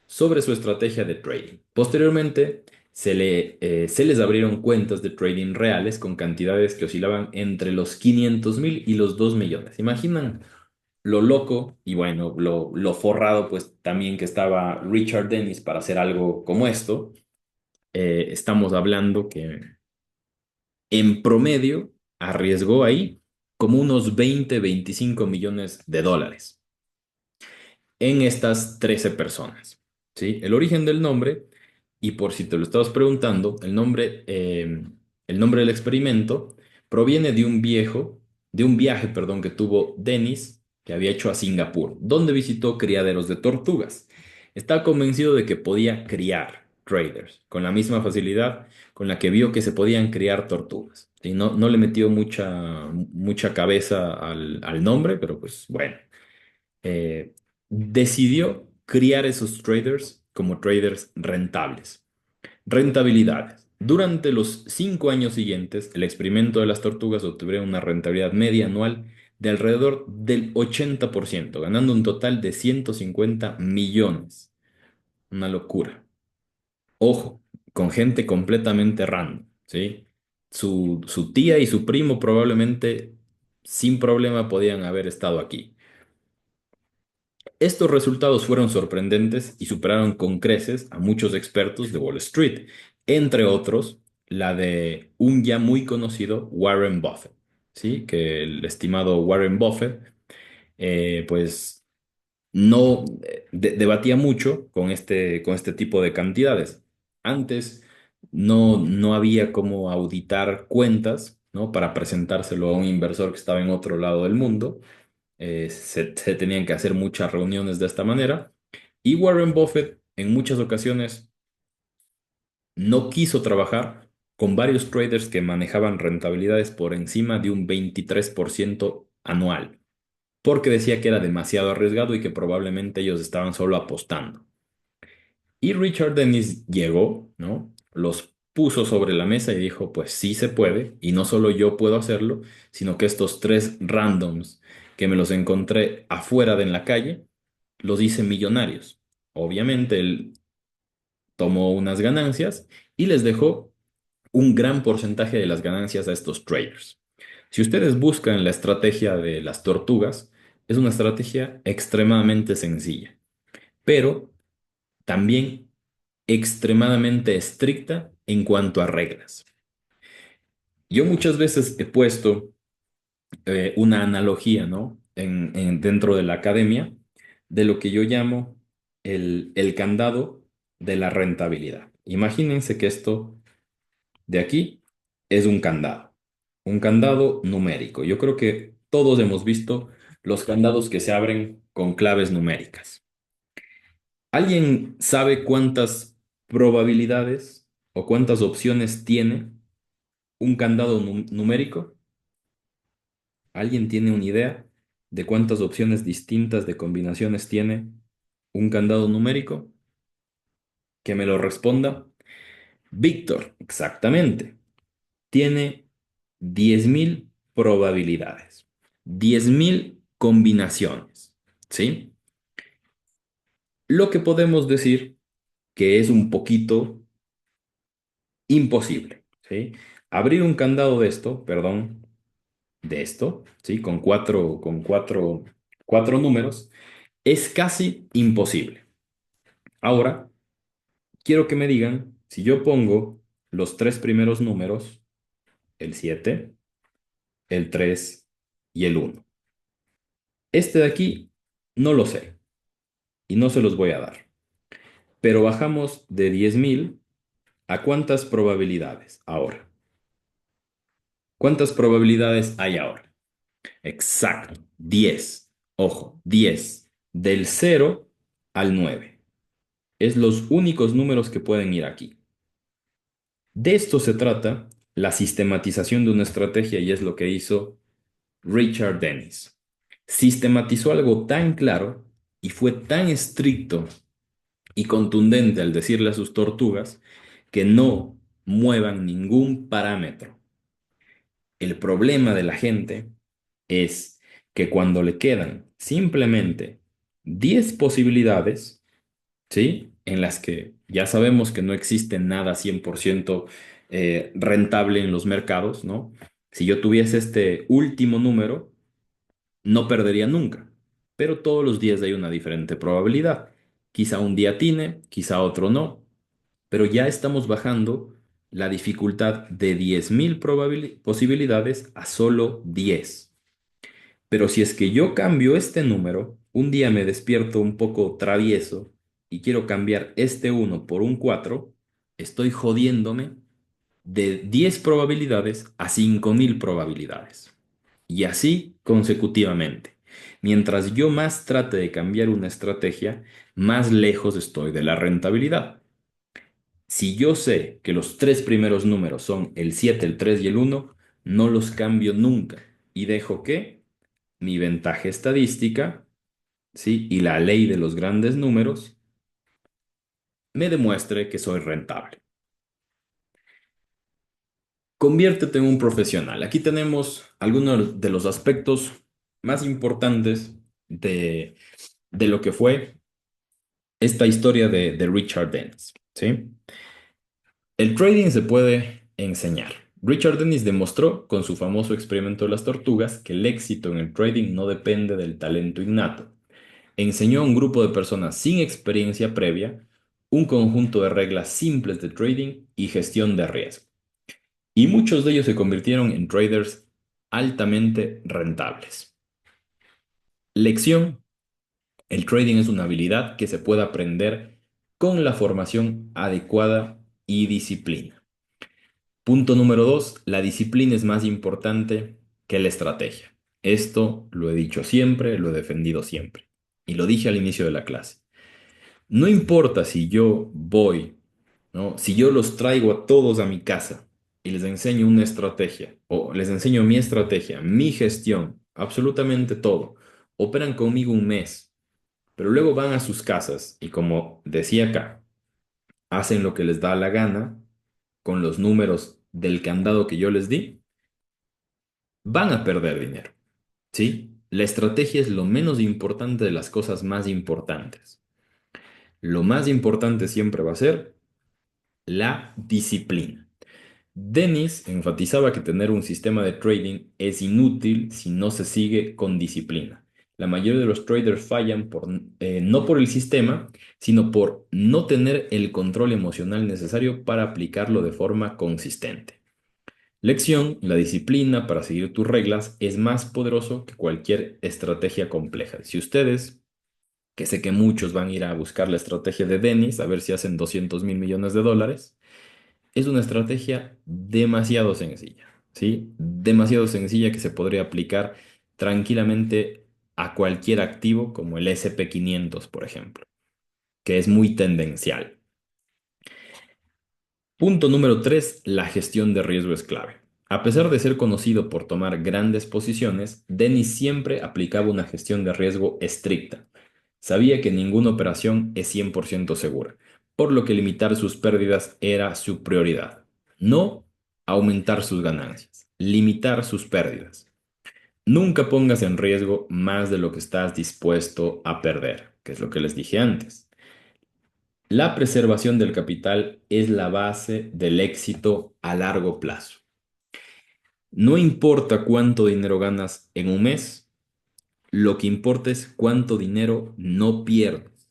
sobre su estrategia de trading. Posteriormente, se les abrieron cuentas de trading reales con cantidades que oscilaban entre los 500.000 y los 2 millones. ¿Imaginan lo loco y bueno, lo forrado pues también que estaba Richard Dennis para hacer algo como esto? Estamos hablando que en promedio arriesgó ahí como unos 20-25 millones de dólares en estas 13 personas. ¿Sí? El origen del nombre, y por si te lo estabas preguntando, el nombre del experimento proviene de un viaje, perdón, que tuvo Dennis que había hecho a Singapur, donde visitó criaderos de tortugas. Estaba convencido de que podía criar traders con la misma facilidad con la que vio que se podían criar tortugas. Y no le metió mucha cabeza al nombre, pero pues bueno. Decidió criar esos traders como traders rentables. Rentabilidades. Durante los 5 años siguientes, el experimento de las tortugas obtuvieron una rentabilidad media anual de alrededor del 80%, ganando un total de 150 millones. Una locura. Ojo, con gente completamente random, ¿sí? Su tía y su primo probablemente sin problema podían haber estado aquí. Estos resultados fueron sorprendentes y superaron con creces a muchos expertos de Wall Street, entre otros la de un ya muy conocido Warren Buffett, ¿sí? Que el estimado Warren Buffett, pues no debatía mucho con este tipo de cantidades. Antes no había cómo auditar cuentas, ¿no? Para presentárselo a un inversor que estaba en otro lado del mundo. Se tenían que hacer muchas reuniones de esta manera. Y Warren Buffett en muchas ocasiones no quiso trabajar con varios traders que manejaban rentabilidades por encima de un 23% anual, porque decía que era demasiado arriesgado y que probablemente ellos estaban solo apostando. Y Richard Dennis llegó, ¿no? Los puso sobre la mesa y dijo, pues sí se puede, y no solo yo puedo hacerlo, sino que estos tres randoms que me los encontré afuera de en la calle, los hice millonarios. Obviamente él tomó unas ganancias y les dejó un gran porcentaje de las ganancias a estos traders. Si ustedes buscan la estrategia de las tortugas, es una estrategia extremadamente sencilla, pero también extremadamente estricta en cuanto a reglas. Yo muchas veces he puesto una analogía, ¿no? Dentro de la academia de lo que yo llamo el candado de la rentabilidad. Imagínense que esto de aquí es un candado numérico. Yo creo que todos hemos visto los candados que se abren con claves numéricas. ¿Alguien sabe cuántas probabilidades o cuántas opciones tiene un candado numérico? ¿Alguien tiene una idea de cuántas opciones distintas de combinaciones tiene un candado numérico? Que me lo responda. Víctor, exactamente. Tiene 10.000 probabilidades, 10.000 combinaciones, ¿sí? Lo que podemos decir que es un poquito imposible, ¿sí? Abrir un candado de esto, perdón, de esto, ¿sí? Con cuatro números, es casi imposible. Ahora, quiero que me digan, si yo pongo los tres primeros números, el 7, el 3 y el 1. Este de aquí no lo sé y no se los voy a dar. Pero bajamos de 10.000 a ¿cuántas probabilidades ahora? ¿Cuántas probabilidades hay ahora? Exacto, 10. Ojo, 10. Del 0 al 9. Es los únicos números que pueden ir aquí. De esto se trata la sistematización de una estrategia y es lo que hizo Richard Dennis. Sistematizó algo tan claro y fue tan estricto y contundente al decirle a sus tortugas que no muevan ningún parámetro. El problema de la gente es que cuando le quedan simplemente 10 posibilidades, ¿sí? En las que ya sabemos que no existe nada 100% rentable en los mercados, ¿no? Si yo tuviese este último número, no perdería nunca, pero todos los días hay una diferente probabilidad. Quizá un día atine, quizá otro no, pero ya estamos bajando la dificultad de 10.000 posibilidades a solo 10. Pero si es que yo cambio este número, un día me despierto un poco travieso y quiero cambiar este uno por un 4, estoy jodiéndome de 10 probabilidades a 5.000 probabilidades. Y así consecutivamente. Mientras yo más trate de cambiar una estrategia, más lejos estoy de la rentabilidad. Si yo sé que los tres primeros números son el 7, el 3 y el uno, no los cambio nunca y dejo que mi ventaja estadística, ¿sí? Y la ley de los grandes números me demuestre que soy rentable. Conviértete en un profesional. Aquí tenemos algunos de los aspectos más importantes de lo que fue esta historia de Richard Dennis, ¿sí? El trading se puede enseñar. Richard Dennis demostró con su famoso experimento de las tortugas que el éxito en el trading no depende del talento innato. Enseñó a un grupo de personas sin experiencia previa un conjunto de reglas simples de trading y gestión de riesgo. Y muchos de ellos se convirtieron en traders altamente rentables. Lección: el trading es una habilidad que se puede aprender con la formación adecuada y disciplina. Punto número 2: la disciplina es más importante que la estrategia. Esto lo he dicho siempre, lo he defendido siempre. Y lo dije al inicio de la clase. No importa si yo voy, ¿no? Si yo los traigo a todos a mi casa y les enseño una estrategia, o les enseño mi estrategia, mi gestión, absolutamente todo. Operan conmigo un mes, pero luego van a sus casas y, como decía acá, hacen lo que les da la gana con los números del candado que yo les di, van a perder dinero, ¿sí? La estrategia es lo menos importante de las cosas más importantes. Lo más importante siempre va a ser la disciplina. Dennis enfatizaba que tener un sistema de trading es inútil si no se sigue con disciplina. La mayoría de los traders fallan no por el sistema, sino por no tener el control emocional necesario para aplicarlo de forma consistente. Lección: la disciplina para seguir tus reglas es más poderoso que cualquier estrategia compleja. Si ustedes, que sé que muchos van a ir a buscar la estrategia de Dennis, a ver si hacen 200.000 millones de dólares, es una estrategia demasiado sencilla, ¿sí? Demasiado sencilla que se podría aplicar tranquilamente a cualquier activo como el SP500, por ejemplo, que es muy tendencial. Punto número 3: la gestión de riesgo es clave. A pesar de ser conocido por tomar grandes posiciones, Dennis siempre aplicaba una gestión de riesgo estricta. Sabía que ninguna operación es 100% segura, por lo que limitar sus pérdidas era su prioridad. No aumentar sus ganancias, limitar sus pérdidas. Nunca pongas en riesgo más de lo que estás dispuesto a perder, que es lo que les dije antes. La preservación del capital es la base del éxito a largo plazo. No importa cuánto dinero ganas en un mes, lo que importa es cuánto dinero no pierdes.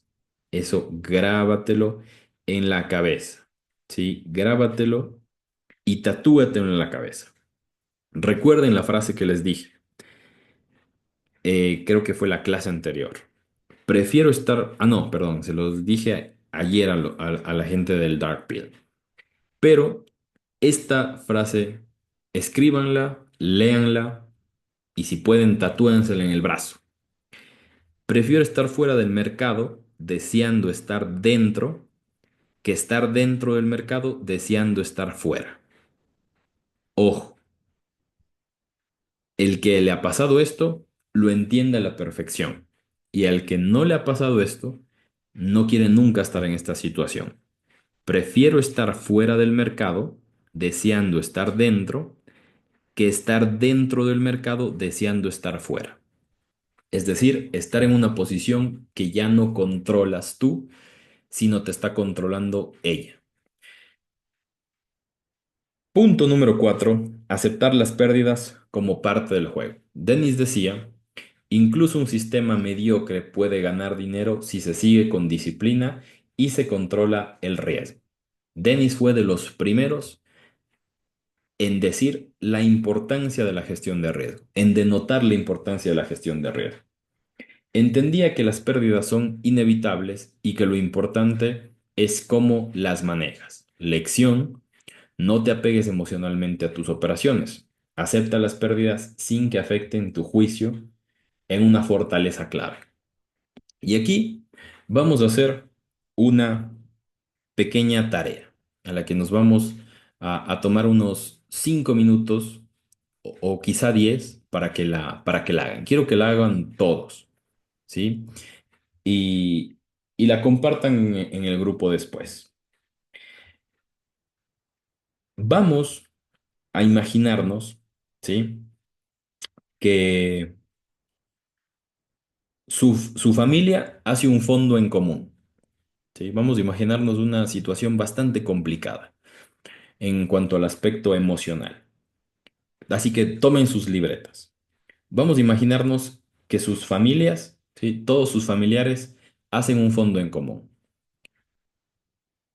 Eso grábatelo en la cabeza, ¿sí? Grábatelo y tatúatelo en la cabeza. Recuerden la frase que les dije, creo que fue la clase anterior. Prefiero estar, no, perdón, se los dije ayer a la gente del Dark Pill. Pero esta frase, escríbanla, léanla y si pueden, tatúensela en el brazo. Prefiero estar fuera del mercado deseando estar dentro que estar dentro del mercado deseando estar fuera. Ojo, el que le ha pasado esto lo entiende a la perfección y al que no le ha pasado esto no quiere nunca estar en esta situación. Prefiero estar fuera del mercado deseando estar dentro que estar dentro del mercado deseando estar fuera. Es decir, estar en una posición que ya no controlas tú, sino te está controlando ella. Punto número 4: aceptar las pérdidas como parte del juego. Dennis decía, incluso un sistema mediocre puede ganar dinero si se sigue con disciplina y se controla el riesgo. Dennis fue de los primeros en decir la importancia de la gestión de riesgo, en denotar la importancia de la gestión de riesgo. Entendía que las pérdidas son inevitables y que lo importante es cómo las manejas. Lección: no te apegues emocionalmente a tus operaciones. Acepta las pérdidas sin que afecten tu juicio en una fortaleza clave. Y aquí vamos a hacer una pequeña tarea a la que nos vamos a tomar unos 5 minutos o quizá 10 para que la hagan. Quiero que la hagan todos, ¿sí? Y, y la compartan en el grupo después. Vamos a imaginarnos, ¿sí? Que su familia hace un fondo en común, ¿sí? Vamos a imaginarnos una situación bastante complicada en cuanto al aspecto emocional. Así que tomen sus libretas. Vamos a imaginarnos que sus familias, ¿sí? Todos sus familiares hacen un fondo en común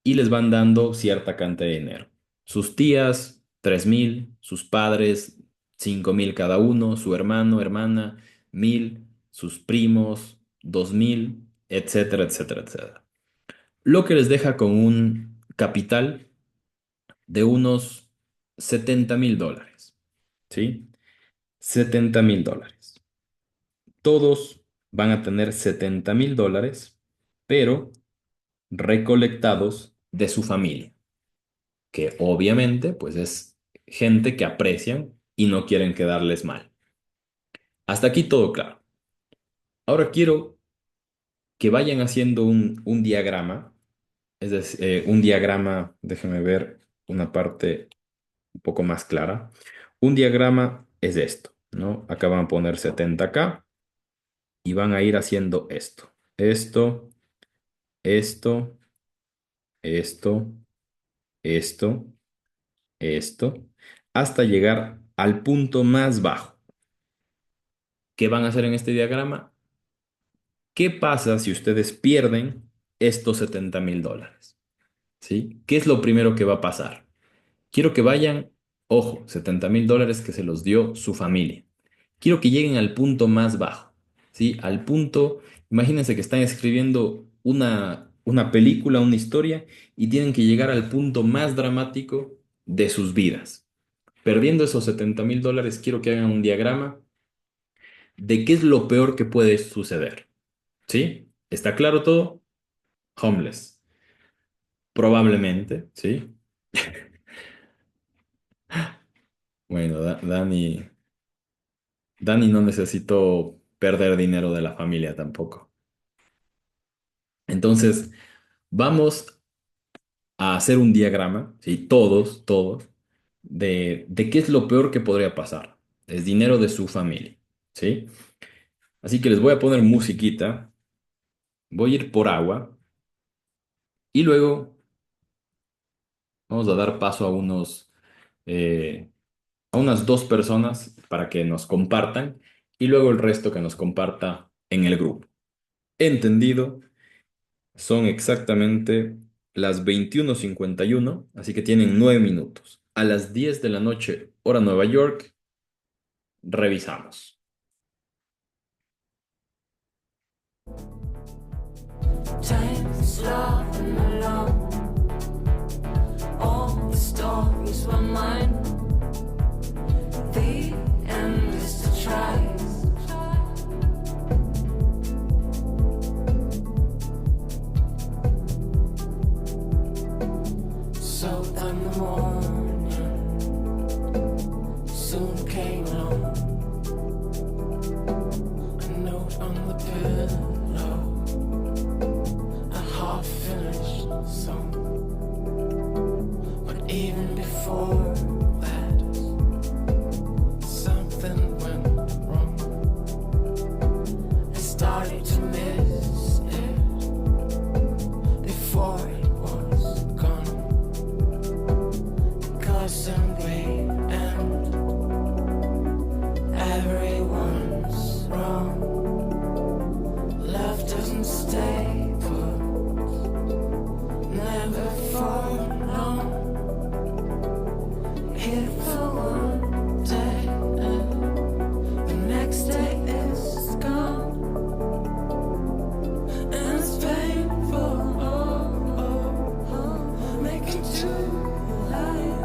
y les van dando cierta cantidad de dinero. Sus tías, 3.000, sus padres, 5.000 cada uno, su hermano, hermana, 1.000, sus primos, 2.000, etcétera, etcétera, etcétera. Lo que les deja con un capital de unos $70.000, ¿sí? $70.000. Todos van a tener $70.000, pero recolectados de su familia, que obviamente pues es gente que aprecian y no quieren quedarles mal. Hasta aquí todo claro. Ahora quiero que vayan haciendo un diagrama, es decir, un diagrama, déjenme ver una parte un poco más clara. Un diagrama es esto, ¿no? Acá van a poner 70 acá y van a ir haciendo esto, esto, esto, esto, esto, esto, hasta llegar al punto más bajo. ¿Qué van a hacer en este diagrama? ¿Qué pasa si ustedes pierden estos $70.000? ¿Sí? ¿Qué es lo primero que va a pasar? Quiero que vayan, ojo, $70.000 que se los dio su familia. Quiero que lleguen al punto más bajo, ¿sí? Al punto, imagínense que están escribiendo una película, una historia, y tienen que llegar al punto más dramático de sus vidas. Perdiendo esos $70.000, quiero que hagan un diagrama de qué es lo peor que puede suceder, ¿sí? ¿Está claro todo? Homeless. Probablemente, ¿sí? Bueno, Dani no necesitó perder dinero de la familia tampoco. Entonces, vamos a hacer un diagrama, ¿sí? Todos, de qué es lo peor que podría pasar. Es dinero de su familia, ¿sí? Así que les voy a poner musiquita, voy a ir por agua y luego vamos a dar paso a unas dos personas para que nos compartan y luego el resto que nos comparta en el grupo. Entendido, son exactamente las 21:51, así que tienen 9 minutos. A las 10 de la noche, hora Nueva York, revisamos. Time's laughing alone. All the stories were mine. The end is to try. So then the morning soon came along. A note on the pillow, a half-finished song. But even before that, something went wrong. I started to miss it before it was gone. Cause in the end, everyone's wrong. Love doesn't stay put, never for long. Here for one day, the next day is gone, and it's painful. Making two life.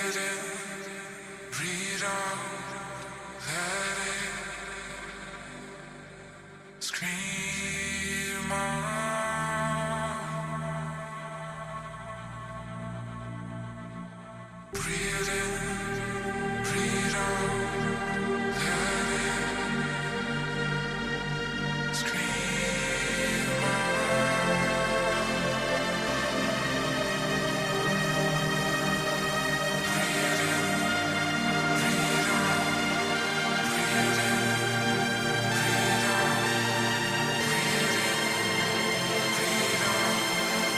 Breathe out, let it scream out. Breathe in, breathe out, let it scream out. Breathe in, breathe out, breathe in, breathe out, breathe in, breathe out, breathe out.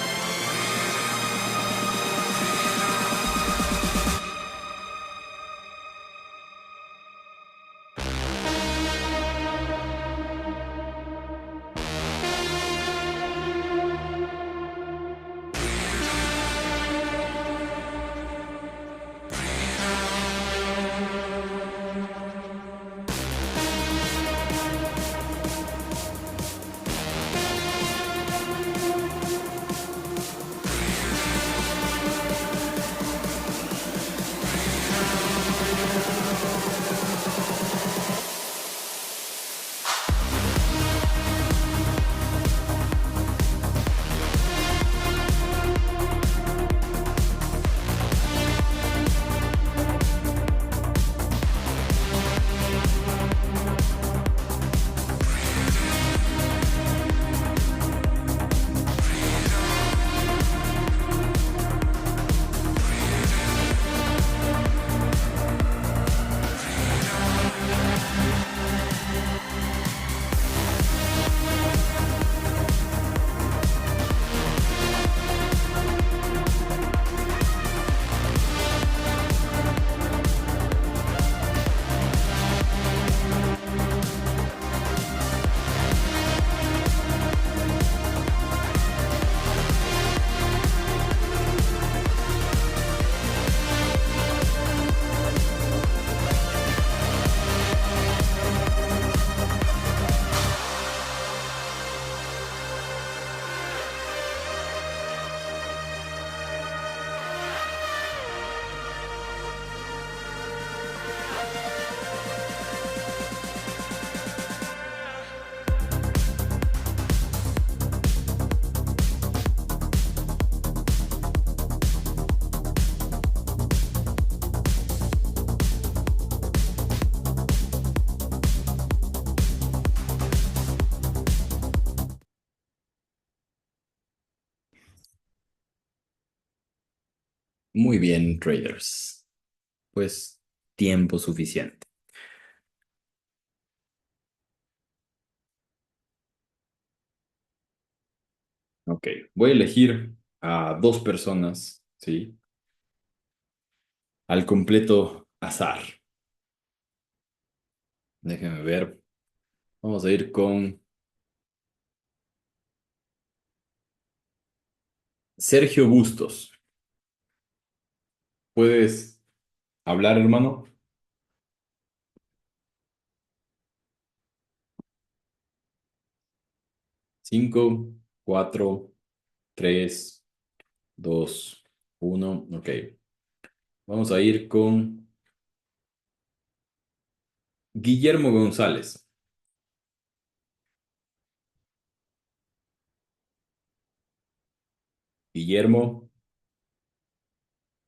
Muy bien, traders. Pues tiempo suficiente. Ok, voy a elegir a dos personas, ¿sí? Al completo azar. Déjenme ver. Vamos a ir con Sergio Bustos. ¿Puedes hablar, hermano? 5, 4, 3, 2, 1. Ok. Vamos a ir con Guillermo González. Guillermo,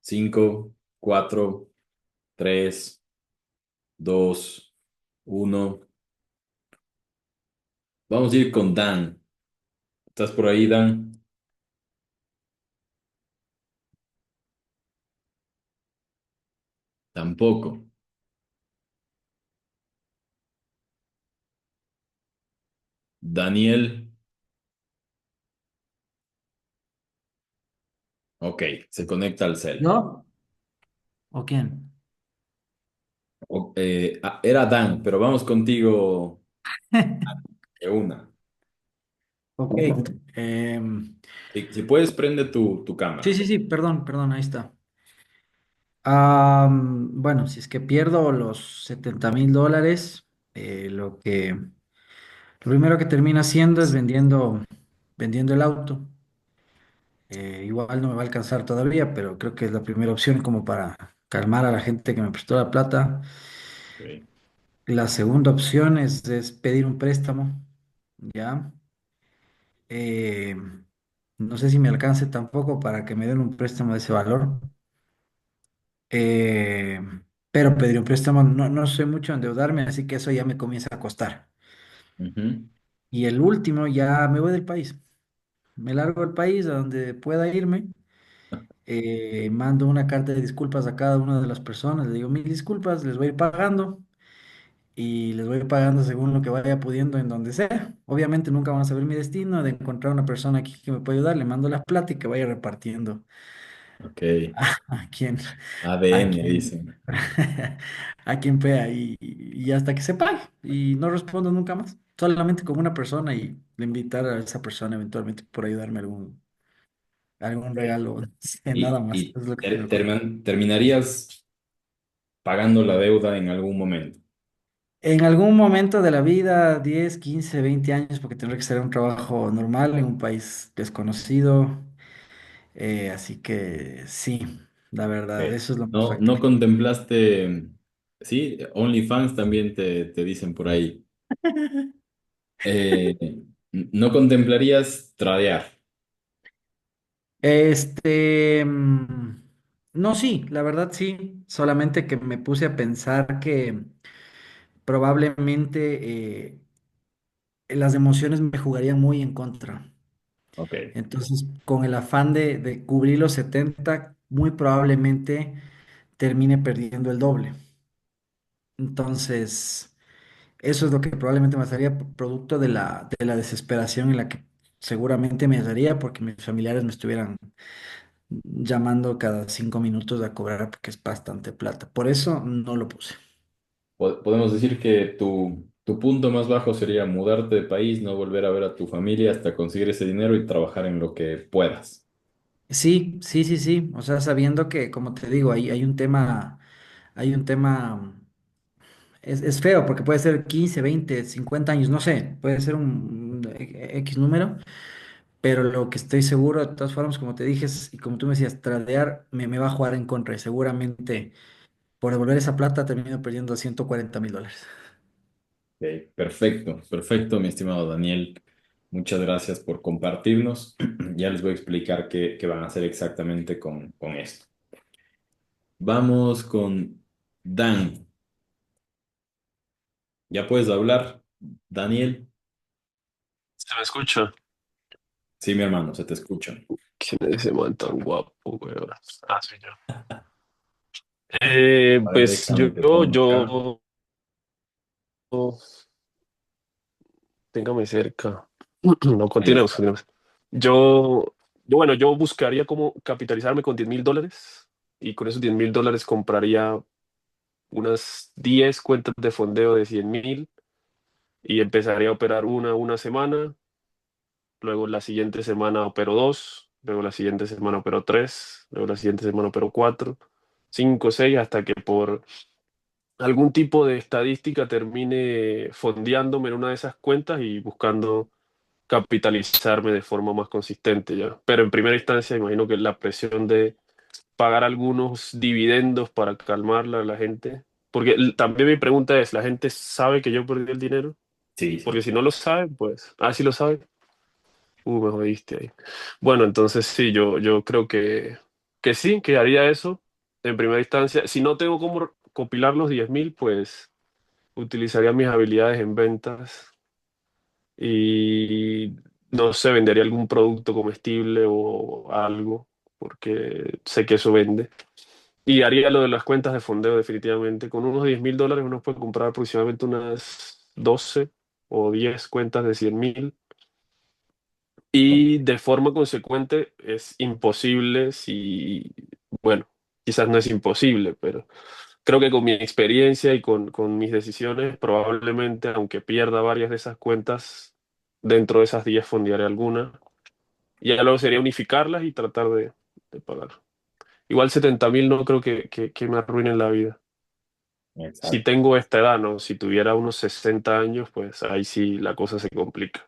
5, 4, 3, 2, 1. Vamos a ir con Dan. ¿Estás por ahí, Dan? Tampoco. Daniel. Ok, se conecta al cel. ¿Yo? ¿O quién? Era Dan, pero vamos contigo de una. Ok. em, Si puedes, prende tu sí, cámara. sí, sí, perdón, perdón, ahí está. Bueno, si es que pierdo los $70,000, lo primero que termina haciendo es vendiendo el auto. Igual no me va a alcanzar todavía, pero creo que es la primera opción como para calmar a la gente que me prestó la plata. Ok. La segunda opción es pedir un préstamo, ¿ya? Eh, no sé si me alcance tampoco para que me den un préstamo de ese valor. Eh, pero pedir un préstamo, no soy mucho endeudarme, así que eso ya me comienza a costar. Ujú. Y el último, ya me voy del país. Me largo del país a donde pueda irme. Mando una carta de disculpas a cada una de las personas. Les digo mil disculpas, les voy a ir pagando y les voy a ir pagando según lo que vaya pudiendo en donde sea. Obviamente nunca van a saber mi destino de encontrar una persona aquí que me pueda ayudar. Le mando la plata y que vaya repartiendo Ok. a quien, a ADN, quien, dicen. a quien vea y hasta que se pague. Y no respondo nunca más. Solamente con una persona y le invitar a esa persona eventualmente por ayudarme algún regalo. No sé, nada más. Y Es lo que se me ocurre. terminarías pagando la deuda en algún momento. En algún momento de la vida, 10 15 20 años, porque tendré que ser un trabajo normal en un país desconocido. Así que sí, la verdad, Ok. eso es lo más No factible. contemplaste, sí, OnlyFans también te dicen por ahí. Eh, no contemplarías tradear. No, sí, la verdad sí, solamente que me puse a pensar que probablemente las emociones me jugarían muy en contra. Ok. Entonces, con el afán de cubrir los 70 muy probablemente termine perdiendo el doble. Entonces, eso es lo que probablemente me haría producto de la desesperación en la que seguramente me haría porque mis familiares me estuvieran llamando cada 5 minutos a cobrar porque es bastante plata. Por eso no lo puse. Podemos decir que tu punto más bajo sería mudarte de país, no volver a ver a tu familia hasta conseguir ese dinero y trabajar en lo que puedas. Sí, sí, sí, sí. O sea, sabiendo que, como te digo, hay un tema. Es feo porque puede ser 15 20 50 años, no sé, puede ser un X número, pero lo que estoy seguro, de todas formas, como te dije, y como tú me decías, tradear me va a jugar en contra y seguramente por devolver esa plata termino perdiendo $140,000. Ok, perfecto, perfecto, mi estimado Daniel. Muchas gracias por compartirnos. Ya les voy a explicar qué van a hacer exactamente con esto. Vamos con Dan. ¿Ya puedes hablar, Daniel? Se me escucha. Sí, mi hermano, se te escucha. ¿Quién es ese man tan guapo, weón? Ah, soy yo. A ver, Pues déjame, te pongo acá. téngame cerca. No, Ahí continuemos, está. continuemos. Bueno, yo buscaría cómo capitalizarme con $10,000 y con esos $10,000 compraría unas 10 cuentas de fondeo de 100,000 y empezaría a operar una semana, luego la siguiente semana opero dos, luego la siguiente semana opero tres, luego la siguiente semana opero cuatro, cinco, seis, hasta que por algún tipo de estadística termine fondeándome en una de esas cuentas y buscando capitalizarme de forma más consistente ya. Pero en primera instancia, imagino que la presión de pagar algunos dividendos para calmarla a la gente, porque también mi pregunta es, ¿la gente sabe que yo perdí el dinero? Sí, Porque sí. si no lo sabe, pues, sí lo sabe. Me jodiste ahí. Bueno, entonces sí, yo creo que sí, que haría eso en primera instancia. Si no tengo cómo compilar los 10,000, pues utilizaría mis habilidades en ventas y no sé, vendería algún producto comestible o algo, porque sé que eso vende. Y haría lo de las cuentas de fondeo definitivamente. Con unos $10,000 uno puede comprar aproximadamente unas 12 o 10 cuentas de 100,000. Y de forma consecuente es imposible si, bueno, quizás no es imposible, pero creo que con mi experiencia y con mis decisiones, probablemente, aunque pierda varias de esas cuentas, dentro de esas 10 fondearé alguna. Y ya luego sería unificarlas y tratar de pagar. Igual 70,000 no creo que me arruinen la vida. Si Exacto. tengo esta edad, ¿no? Si tuviera unos 60 años, pues ahí sí la cosa se complica.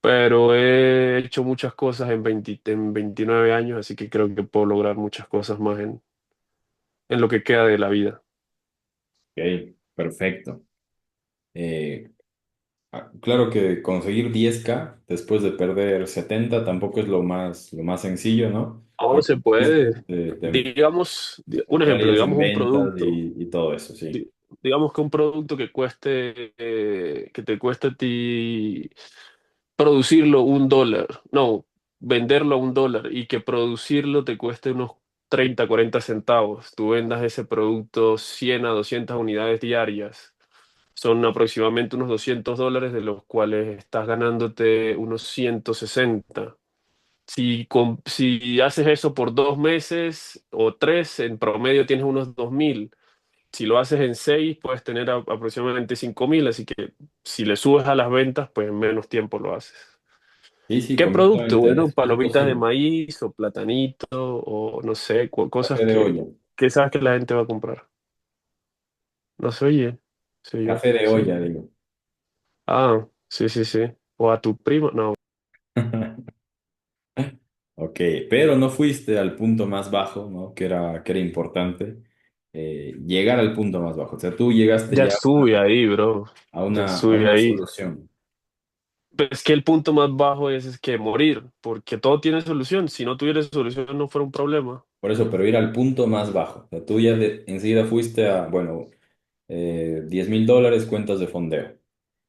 Pero he hecho muchas cosas en 29 años, así que creo que puedo lograr muchas cosas más en lo que queda de la vida. Ok, perfecto. Eh, claro que conseguir 10K después de perder 70 tampoco es lo más sencillo, ¿no? ¿Cómo Porque se puede? te Digamos, un ejemplo, entrarías en digamos un ventas producto. y todo eso, sí. Digamos que un producto que cueste, que te cueste a ti producirlo $1, no, venderlo a $1 y que producirlo te cueste unos 30 40 centavos. Tú vendas ese producto 100 a 200 unidades diarias. Son aproximadamente unos $200, de los cuales estás ganándote unos 160. Si haces eso por 2 meses o tres, en promedio tienes unos 2.000. Si lo haces en 6, puedes tener aproximadamente 5.000, así que si le subes a las ventas, pues en menos tiempo lo haces. Sí, sí, ¿Qué producto? completamente, Bueno, es palomitas de posible. maíz o platanito o no sé, cosas Café de olla, que sabes que la gente va a comprar. No se oye, se oye, café de sí. olla, digo. Ah, sí, sí, sí. O a tu primo, no. Ok, pero no fuiste al punto más bajo, ¿no? Que era importante, llegar al punto más bajo. O sea, tú llegaste Ya ya estuve ahí, bro. Ya a estuve una ahí. solución. Pero es que el punto más bajo es que morir, porque todo tiene solución. Si no tuviera solución, no fuera un problema. Por eso, pero ir al punto más bajo. O sea, tú ya enseguida fuiste a, bueno, 10.000 dólares cuentas de fondeo.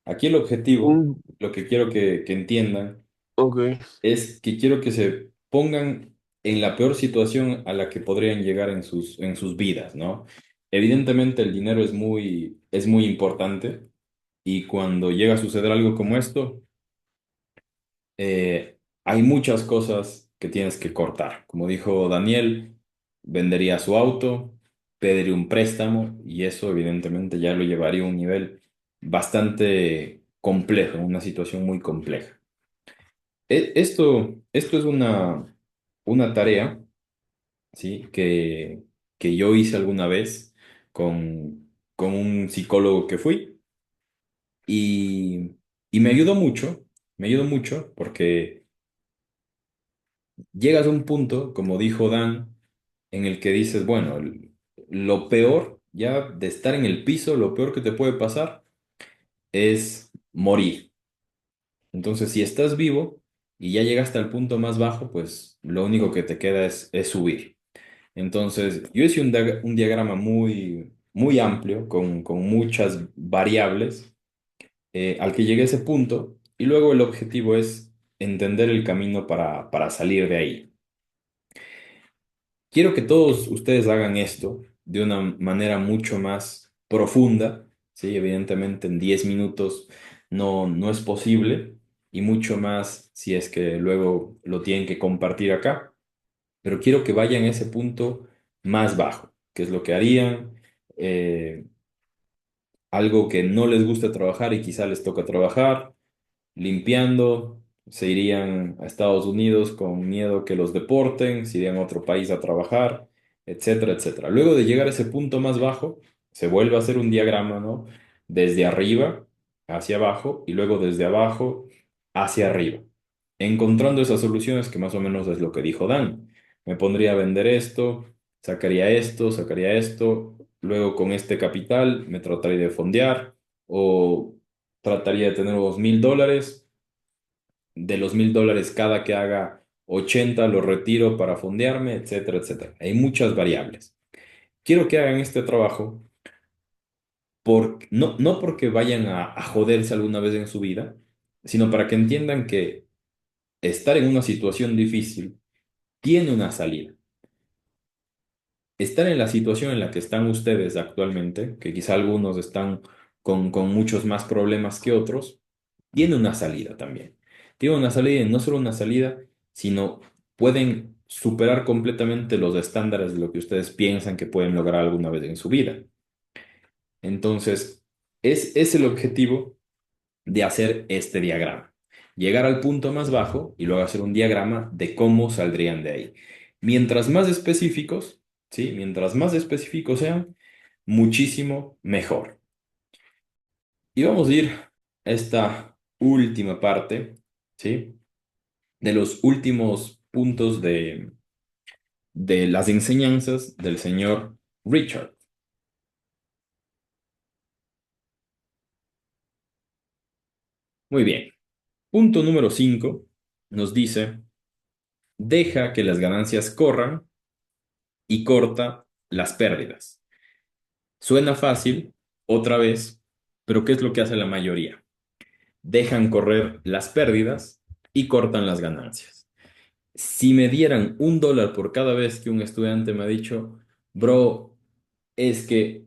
Aquí el objetivo, Un, lo que quiero que entiendan, ok. es que quiero que se pongan en la peor situación a la que podrían llegar en sus vidas, ¿no? Evidentemente el dinero es muy importante y cuando llega a suceder algo como esto, hay muchas cosas que tienes que cortar. Como dijo Daniel, vendería su auto, pediría un préstamo y eso evidentemente ya lo llevaría a un nivel bastante complejo, una situación muy compleja. Esto es una tarea, ¿sí? Que yo hice alguna vez con un psicólogo que fui y, y me ayudó mucho porque llegas a un punto, como dijo Dan, en el que dices, bueno, lo peor ya de estar en el piso, lo peor que te puede pasar es morir. Entonces, si estás vivo y ya llegaste al punto más bajo, pues lo único que te queda es subir. Entonces, yo hice un diagrama muy amplio, con muchas variables, al que llegué a ese punto, y luego el objetivo es entender el camino para salir de ahí. Quiero que todos ustedes hagan esto de una manera mucho más profunda, ¿sí? Evidentemente en 10 minutos no es posible, y mucho más si es que luego lo tienen que compartir acá, pero quiero que vayan a ese punto más bajo, que es lo que harían, eh, algo que no les gusta trabajar y quizá les toca trabajar, limpiando, se irían a Estados Unidos con miedo que los deporten, se irían a otro país a trabajar, etcétera, etcétera. Luego de llegar a ese punto más bajo, se vuelve a hacer un diagrama, ¿no? Desde arriba hacia abajo y luego desde abajo hacia arriba, encontrando esas soluciones que más o menos es lo que dijo Dan. Me pondría a vender esto, sacaría esto, luego con este capital me trataría de fondear o trataría de tener unos 1.000 dólares. De los 1.000 dólares, cada que haga 80 lo retiro para fondearme, etcétera, etcétera. Hay muchas variables. Quiero que hagan este trabajo no porque vayan a joderse alguna vez en su vida, sino para que entiendan que estar en una situación difícil tiene una salida. Estar en la situación en la que están ustedes actualmente, que quizá algunos están con muchos más problemas que otros, tiene una salida también. Tiene una salida y no solo una salida, sino pueden superar completamente los estándares de lo que ustedes piensan que pueden lograr alguna vez en su vida. Entonces, es el objetivo de hacer este diagrama. Llegar al punto más bajo y luego hacer un diagrama de cómo saldrían de ahí. Mientras más específicos, ¿sí? Mientras más específicos sean, muchísimo mejor. Y vamos a ir a esta última parte, ¿sí? De los últimos puntos de las enseñanzas del señor Richard. Muy bien. Punto número 5 nos dice, deja que las ganancias corran y corta las pérdidas. Suena fácil, otra vez, pero ¿qué es lo que hace la mayoría? Dejan correr las pérdidas y cortan las ganancias. Si me dieran $1 por cada vez que un estudiante me ha dicho, bro, es que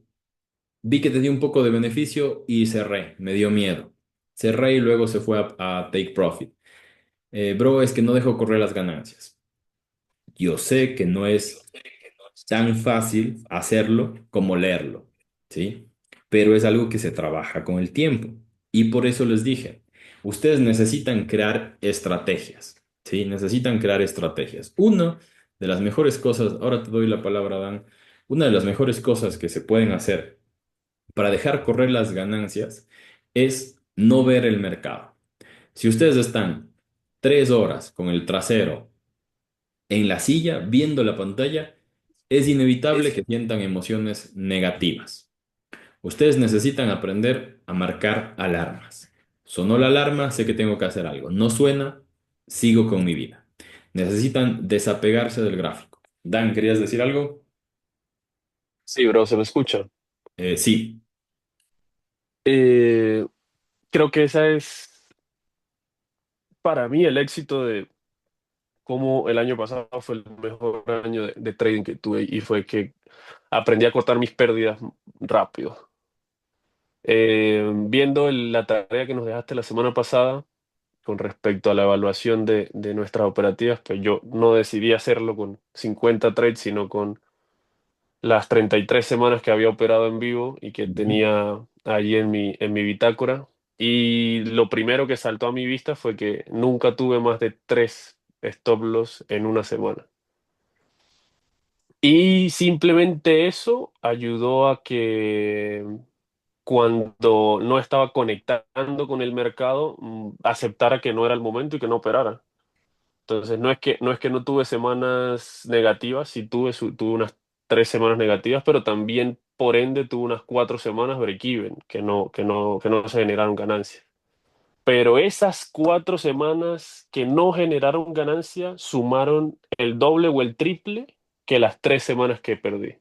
vi que tenía un poco de beneficio y cerré, me dio miedo. Cerré y luego se fue a take profit. Bro, es que no dejo correr las ganancias. Yo sé que no es tan fácil hacerlo como leerlo, ¿sí? Pero es algo que se trabaja con el tiempo. Y por eso les dije, ustedes necesitan crear estrategias, ¿sí? Necesitan crear estrategias. Una de las mejores cosas, ahora te doy la palabra, Dan, una de las mejores cosas que se pueden hacer para dejar correr las ganancias es no ver el mercado. Si ustedes están 3 horas con el trasero en la silla viendo la pantalla, es inevitable que sientan emociones negativas. Ustedes necesitan aprender a marcar alarmas. Sonó la alarma, sé que tengo que hacer algo. No suena, sigo con mi vida. Necesitan desapegarse del gráfico. Dan, ¿querías decir algo? Sí, bro, se me escucha. Sí. Eh, Creo que esa es para mí el éxito de cómo el año pasado fue el mejor año de trading que tuve y fue que aprendí a cortar mis pérdidas rápido. Viendo la tarea que nos dejaste la semana pasada con respecto a la evaluación de nuestras operativas, pues yo no decidí hacerlo con 50 trades, sino con las 33 semanas que había operado en vivo y que Ujú. tenía allí en mi bitácora. Y lo primero que saltó a mi vista fue que nunca tuve más de 3 stop loss en una semana. Y simplemente eso ayudó a que cuando no estaba conectando con el mercado, aceptara que no era el momento y que no operara. Entonces, no es que no tuve semanas negativas, sí tuve unas 3 semanas negativas, pero también, por ende, tuve unas 4 semanas break-even, que no se generaron ganancias. Pero esas 4 semanas que no generaron ganancia sumaron el doble o el triple que las 3 semanas que perdí.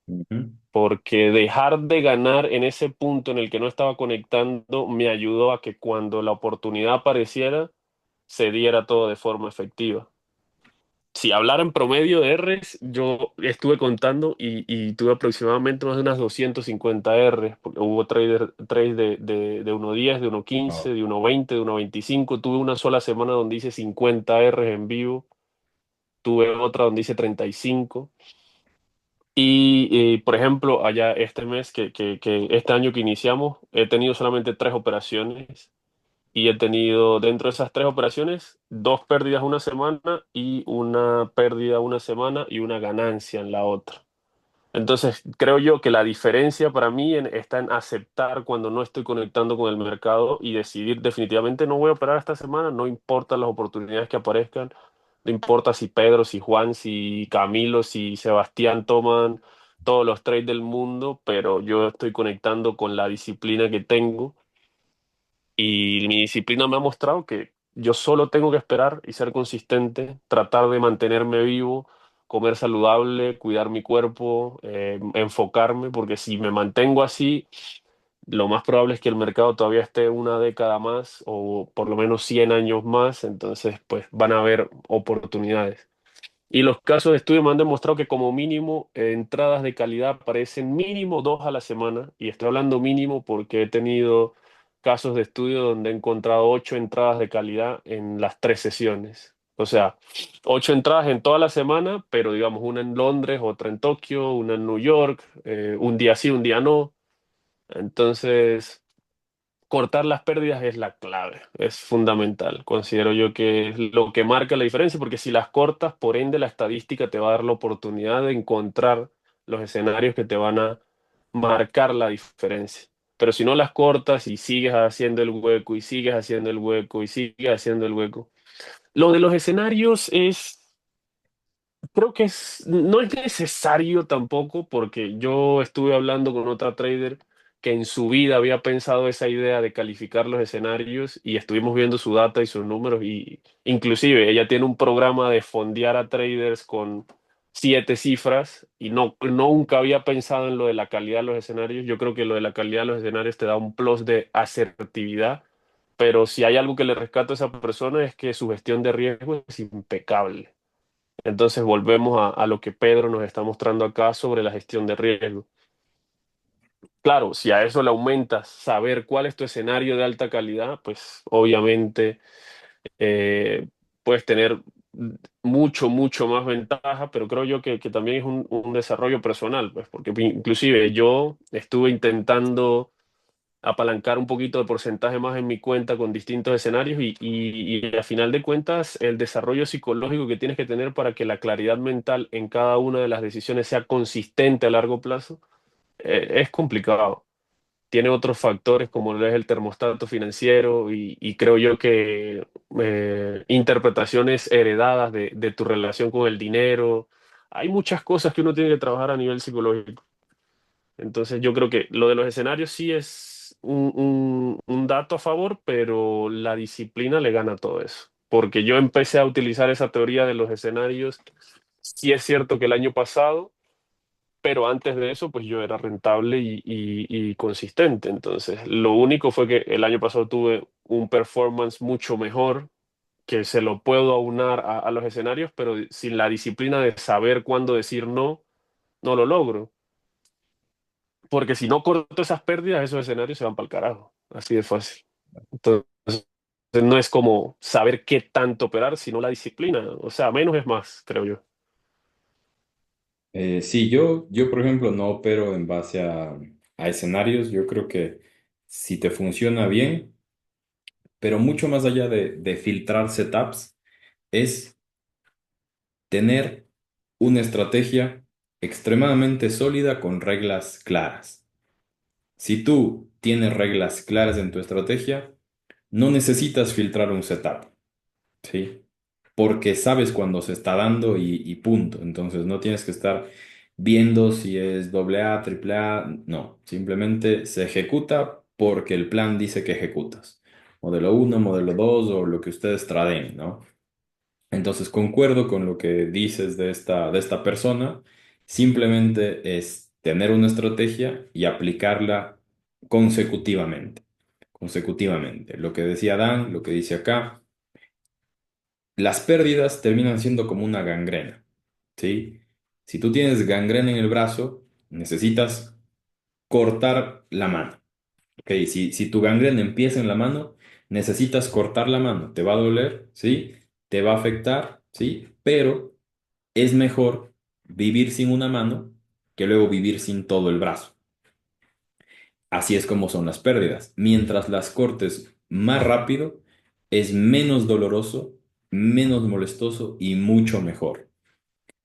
Ujú. Porque dejar de ganar en ese punto en el que no estaba conectando me ayudó a que cuando la oportunidad apareciera, se diera todo de forma efectiva. Si hablar en promedio de Rs, yo estuve contando y tuve aproximadamente más de unas 250 Rs, porque hubo trades de 1.10, de 1.15, Wow. de 1.20, de 1.25. Tuve una sola semana donde hice 50 Rs en vivo, tuve otra donde hice 35. Por ejemplo, allá este mes, que este año que iniciamos, he tenido solamente 3 operaciones y he tenido dentro de esas 3 operaciones 2 pérdidas una semana y una pérdida una semana y una ganancia en la otra. Entonces, creo yo que la diferencia para mí está en aceptar cuando no estoy conectando con el mercado y decidir definitivamente no voy a operar esta semana, no importa las oportunidades que aparezcan, no importa si Pedro, si Juan, si Camilo, si Sebastián toman todos los trades del mundo, pero yo estoy conectando con la disciplina que tengo y mi disciplina me ha mostrado que yo solo tengo que esperar y ser consistente, tratar de mantenerme vivo, comer saludable, cuidar mi cuerpo, enfocarme, porque si me mantengo así, lo más probable es que el mercado todavía esté una década más o por lo menos 100 años más, entonces pues van a haber oportunidades. Y los casos de estudio me han demostrado que como mínimo entradas de calidad aparecen mínimo 2 a la semana. Y estoy hablando mínimo porque he tenido casos de estudio donde he encontrado 8 entradas de calidad en las 3 sesiones. O sea, 8 entradas en toda la semana, pero digamos una en Londres, otra en Tokio, una en New York, un día sí, un día no. Entonces cortar las pérdidas es la clave, es fundamental. Considero yo que es lo que marca la diferencia, porque si las cortas, por ende la estadística te va a dar la oportunidad de encontrar los escenarios que te van a marcar la diferencia. Pero si no las cortas y sigues haciendo el hueco y sigues haciendo el hueco y sigues haciendo el hueco. Lo de los escenarios es Creo que no es necesario tampoco, porque yo estuve hablando con otra trader que en su vida había pensado esa idea de calificar los escenarios y estuvimos viendo su data y sus números y inclusive ella tiene un programa de fondear a traders con 7 cifras y nunca había pensado en lo de la calidad de los escenarios. Yo creo que lo de la calidad de los escenarios te da un plus de asertividad, pero si hay algo que le rescato a esa persona es que su gestión de riesgo es impecable. Entonces volvemos a lo que Pedro nos está mostrando acá sobre la gestión de riesgo. Claro, si a eso le aumentas saber cuál es tu escenario de alta calidad, pues obviamente eh, puedes tener mucho más ventaja, pero creo yo que también es un desarrollo personal, pues, porque inclusive yo estuve intentando apalancar un poquito de porcentaje más en mi cuenta con distintos escenarios y a final de cuentas el desarrollo psicológico que tienes que tener para que la claridad mental en cada una de las decisiones sea consistente a largo plazo es complicado. Tiene otros factores como lo es el termostato financiero y creo yo que interpretaciones heredadas de tu relación con el dinero. Hay muchas cosas que uno tiene que trabajar a nivel psicológico. Entonces yo creo que lo de los escenarios sí es un dato a favor, pero la disciplina le gana todo eso. Porque yo empecé a utilizar esa teoría de los escenarios. Sí es cierto que el año pasado, pero antes de eso, pues yo era rentable y consistente. Entonces, lo único fue que el año pasado tuve un performance mucho mejor, que se lo puedo aunar a los escenarios, pero sin la disciplina de saber cuándo decir no, no lo logro. Porque si no corto esas pérdidas, esos escenarios se van para el carajo. Así de fácil. Entonces, no es como saber qué tanto operar, sino la disciplina. O sea, menos es más, creo yo. Sí, yo, por ejemplo, no opero en base a escenarios. Yo creo que si te funciona bien, pero mucho más allá de filtrar setups, es tener una estrategia extremadamente sólida con reglas claras. Si tú tienes reglas claras en tu estrategia, no necesitas filtrar un setup, ¿sí? Porque sabes cuándo se está dando y punto. Entonces no tienes que estar viendo si es doble A, triple A, no, simplemente se ejecuta porque el plan dice que ejecutas. Modelo uno, modelo 2 o lo que ustedes traden, ¿no? Entonces concuerdo con lo que dices de esta persona, simplemente es tener una estrategia y aplicarla consecutivamente, consecutivamente. Lo que decía Dan, lo que dice acá, las pérdidas terminan siendo como una gangrena, ¿sí? Si tú tienes gangrena en el brazo, necesitas cortar la mano, ¿ok? Si tu gangrena empieza en la mano, necesitas cortar la mano, te va a doler, ¿sí? Te va a afectar, ¿sí? Pero es mejor vivir sin una mano que luego vivir sin todo el brazo. Así es como son las pérdidas. Mientras las cortes más rápido, es menos doloroso, menos molestoso y mucho mejor.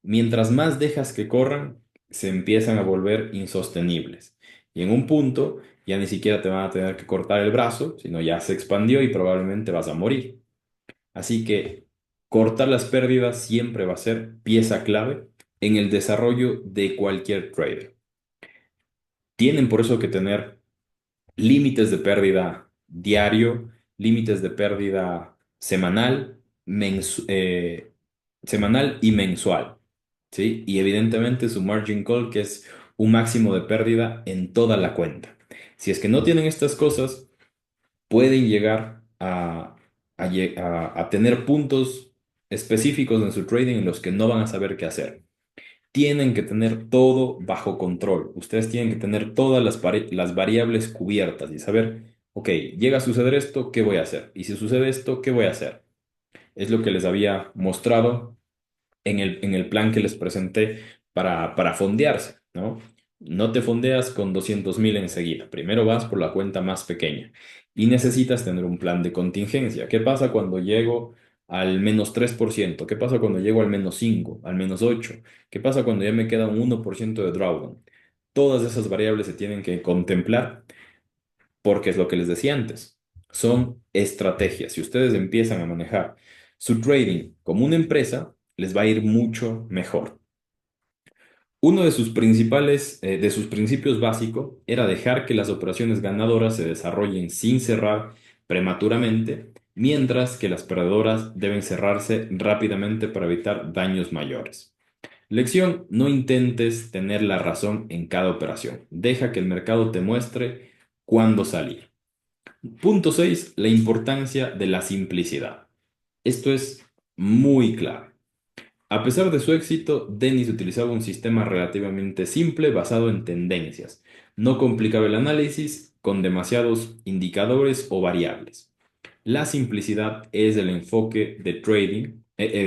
Mientras más dejas que corran, se empiezan a volver insostenibles. Y en un punto ya ni siquiera te van a tener que cortar el brazo, sino ya se expandió y probablemente vas a morir. Así que cortar las pérdidas siempre va a ser pieza clave en el desarrollo de cualquier trader. Tienen por eso que tener límites de pérdida diario, límites de pérdida semanal y mensual, ¿sí? Y evidentemente su margin call, que es un máximo de pérdida en toda la cuenta. Si es que no tienen estas cosas, pueden llegar a tener puntos específicos en su trading en los que no van a saber qué hacer. Tienen que tener todo bajo control. Ustedes tienen que tener todas las variables cubiertas y saber, ok, llega a suceder esto, ¿qué voy a hacer? Y si sucede esto, ¿qué voy a hacer? Es lo que les había mostrado en el plan que les presenté para fondearse, ¿no? No te fondeas con 200.000 enseguida. Primero vas por la cuenta más pequeña y necesitas tener un plan de contingencia. ¿Qué pasa cuando llego al -3%? ¿Qué pasa cuando llego al -5, al -8? ¿Qué pasa cuando ya me queda un 1% de drawdown? Todas esas variables se tienen que contemplar porque es lo que les decía antes. Son estrategias. Si ustedes empiezan a manejar su trading como una empresa, les va a ir mucho mejor. Uno de sus principios básicos era dejar que las operaciones ganadoras se desarrollen sin cerrar prematuramente, mientras que las perdedoras deben cerrarse rápidamente para evitar daños mayores. Lección: no intentes tener la razón en cada operación. Deja que el mercado te muestre cuándo salir. Punto 6: la importancia de la simplicidad. Esto es muy clave. A pesar de su éxito, Dennis utilizaba un sistema relativamente simple basado en tendencias. No complicaba el análisis con demasiados indicadores o variables. La simplicidad es el enfoque de trading,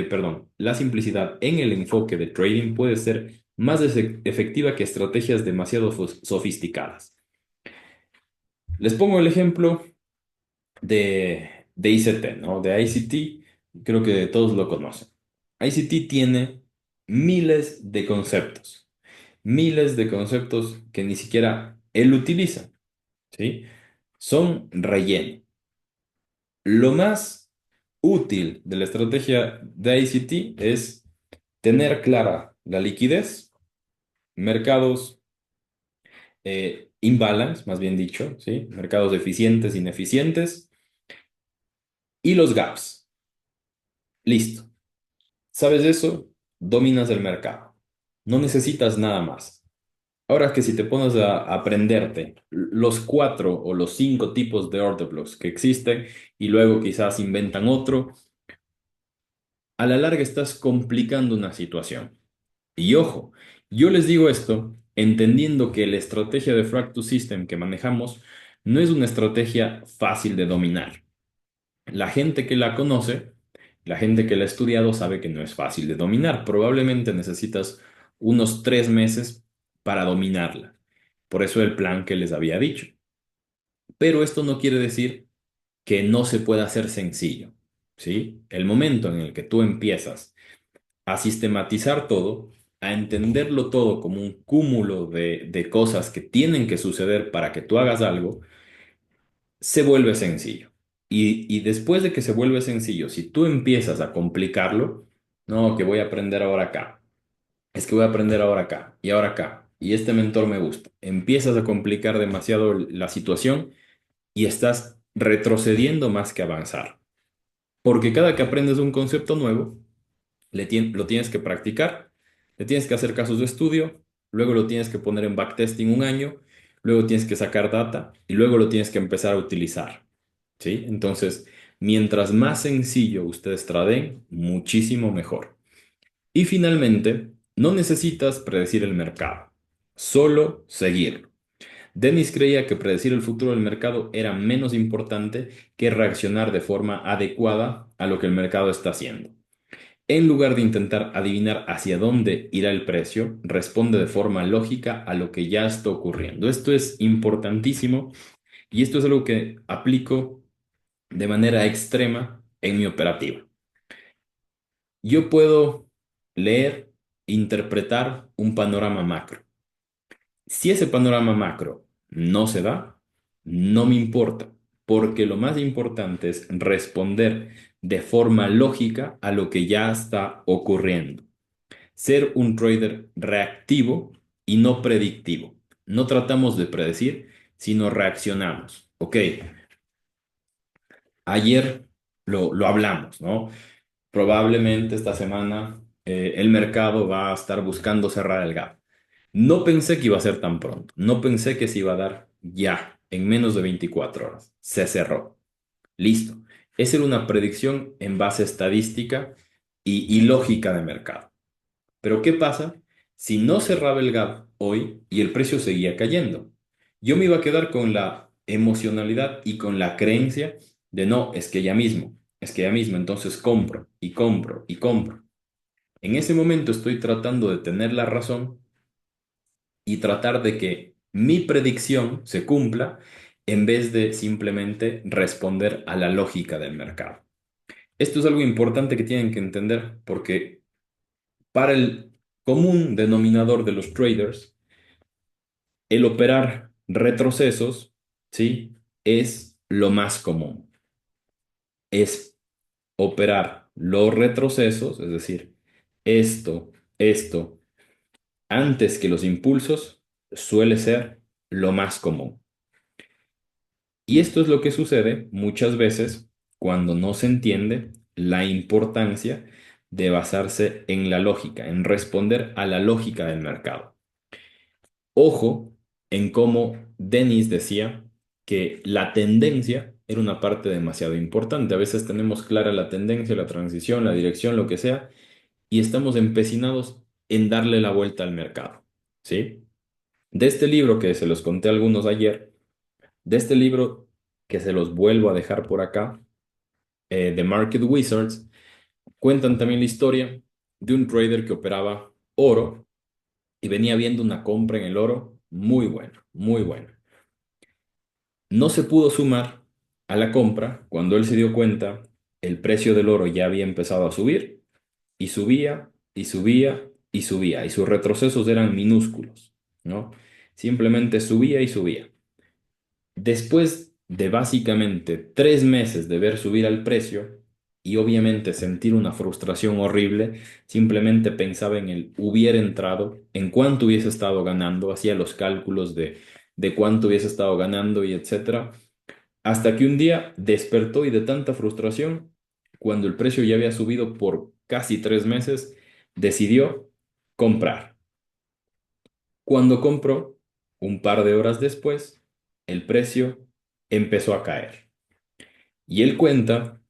perdón, la simplicidad en el enfoque de trading puede ser más efectiva que estrategias demasiado sofisticadas. Les pongo el ejemplo de ICT, ¿no? De ICT, creo que todos lo conocen. ICT tiene miles de conceptos que ni siquiera él utiliza, ¿sí? Son relleno. Lo más útil de la estrategia de ICT es tener clara la liquidez, mercados imbalance, más bien dicho, ¿sí? Mercados eficientes, ineficientes y los gaps. Listo. ¿Sabes eso? Dominas el mercado. No necesitas nada más. Ahora que si te pones a aprenderte los 4 o los 5 tipos de order blocks que existen y luego quizás inventan otro, a la larga estás complicando una situación. Y ojo, yo les digo esto entendiendo que la estrategia de Fractal System que manejamos no es una estrategia fácil de dominar. La gente que la conoce, la gente que la ha estudiado sabe que no es fácil de dominar. Probablemente necesitas unos 3 meses para dominarla. Por eso el plan que les había dicho. Pero esto no quiere decir que no se pueda hacer sencillo, ¿sí? El momento en el que tú empiezas a sistematizar todo, a entenderlo todo como un cúmulo de cosas que tienen que suceder para que tú hagas algo, se vuelve sencillo. Y después de que se vuelve sencillo, si tú empiezas a complicarlo, no, que voy a aprender ahora acá, es que voy a aprender ahora acá y ahora acá, y este mentor me gusta, empiezas a complicar demasiado la situación y estás retrocediendo más que avanzar. Porque cada que aprendes un concepto nuevo, lo tienes que practicar, le tienes que hacer casos de estudio, luego lo tienes que poner en backtesting un año, luego tienes que sacar data y luego lo tienes que empezar a utilizar. ¿Sí? Entonces, mientras más sencillo ustedes traden, muchísimo mejor. Y finalmente, no necesitas predecir el mercado, solo seguirlo. Dennis creía que predecir el futuro del mercado era menos importante que reaccionar de forma adecuada a lo que el mercado está haciendo. En lugar de intentar adivinar hacia dónde irá el precio, responde de forma lógica a lo que ya está ocurriendo. Esto es importantísimo y esto es algo que aplico de manera extrema en mi operativa. Yo puedo leer, interpretar un panorama macro. Si ese panorama macro no se da, no me importa, porque lo más importante es responder de forma lógica a lo que ya está ocurriendo. Ser un trader reactivo y no predictivo. No tratamos de predecir, sino reaccionamos. Ok, ayer lo hablamos, ¿no? Probablemente esta semana el mercado va a estar buscando cerrar el gap. No pensé que iba a ser tan pronto. No pensé que se iba a dar ya, en menos de 24 horas. Se cerró. Listo. Esa era una predicción en base estadística y lógica de mercado. Pero ¿qué pasa si no cerraba el gap hoy y el precio seguía cayendo? Yo me iba a quedar con la emocionalidad y con la creencia de no, es que ya mismo, entonces compro y compro y compro. En ese momento estoy tratando de tener la razón y tratar de que mi predicción se cumpla en vez de simplemente responder a la lógica del mercado. Esto es algo importante que tienen que entender porque para el común denominador de los traders, el operar retrocesos, ¿sí? Es lo más común. Es operar los retrocesos, es decir, esto, antes que los impulsos, suele ser lo más común. Y esto es lo que sucede muchas veces cuando no se entiende la importancia de basarse en la lógica, en responder a la lógica del mercado. Ojo en cómo Dennis decía que la tendencia era una parte demasiado importante. A veces tenemos clara la tendencia, la transición, la dirección, lo que sea, y estamos empecinados en darle la vuelta al mercado, ¿sí? De este libro que se los conté a algunos ayer, de este libro que se los vuelvo a dejar por acá, The Market Wizards, cuentan también la historia de un trader que operaba oro y venía viendo una compra en el oro muy buena, muy buena. No se pudo sumar a la compra cuando él se dio cuenta el precio del oro ya había empezado a subir y subía y subía y subía y sus retrocesos eran minúsculos, ¿no? Simplemente subía y subía. Después de básicamente 3 meses de ver subir al precio y obviamente sentir una frustración horrible, simplemente pensaba en el hubiera entrado, en cuánto hubiese estado ganando, hacía los cálculos de cuánto hubiese estado ganando y etcétera, hasta que un día despertó y de tanta frustración, cuando el precio ya había subido por casi 3 meses, decidió comprar. Cuando compró, un par de horas después, el precio empezó a caer. Y él cuenta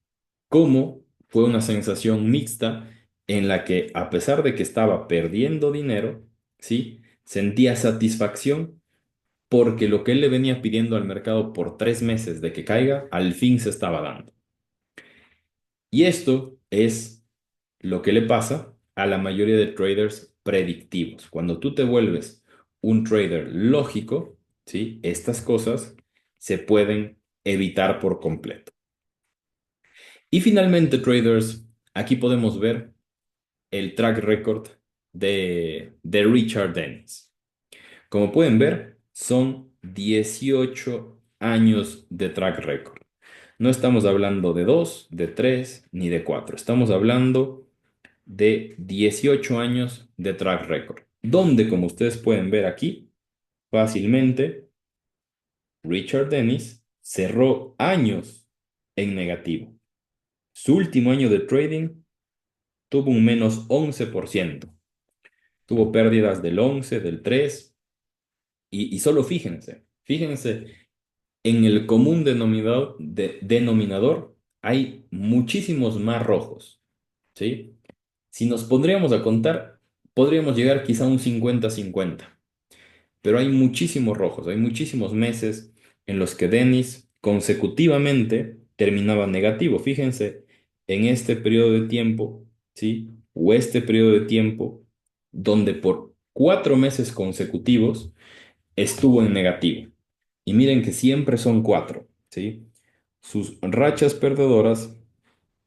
cómo fue una sensación mixta en la que, a pesar de que estaba perdiendo dinero, ¿sí? Sentía satisfacción porque lo que él le venía pidiendo al mercado por 3 meses de que caiga, al fin se estaba dando. Y esto es lo que le pasa a la mayoría de traders predictivos. Cuando tú te vuelves un trader lógico, ¿sí? Estas cosas se pueden evitar por completo. Y finalmente, traders, aquí podemos ver el track record de Richard Dennis. Como pueden ver, son 18 años de track record. No estamos hablando de 2, de 3, ni de 4. Estamos hablando de 18 años de track record, donde, como ustedes pueden ver aquí, fácilmente, Richard Dennis cerró años en negativo. Su último año de trading tuvo un menos 11%. Tuvo pérdidas del 11, del 3, y solo fíjense, en el común denominador hay muchísimos más rojos, ¿sí? Si nos pondríamos a contar, podríamos llegar quizá a un 50-50, pero hay muchísimos rojos, hay muchísimos meses en los que Dennis consecutivamente terminaba negativo. Fíjense en este periodo de tiempo, ¿sí? O este periodo de tiempo donde por 4 meses consecutivos estuvo en negativo. Y miren que siempre son 4, ¿sí? Sus rachas perdedoras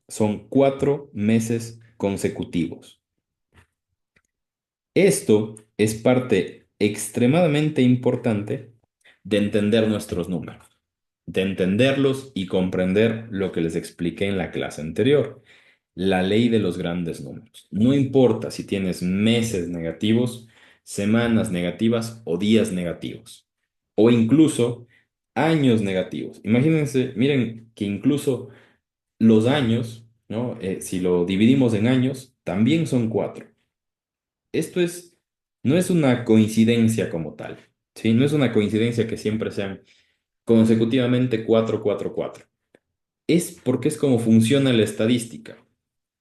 son 4 meses consecutivos. Esto es parte extremadamente importante de entender nuestros números, de entenderlos y comprender lo que les expliqué en la clase anterior, la ley de los grandes números. No importa si tienes meses negativos, semanas negativas o días negativos, o incluso años negativos. Imagínense, miren que incluso los años, ¿no? Si lo dividimos en años, también son 4. Esto no es una coincidencia como tal, ¿sí? No es una coincidencia que siempre sean consecutivamente 4, 4, 4. Es porque es como funciona la estadística.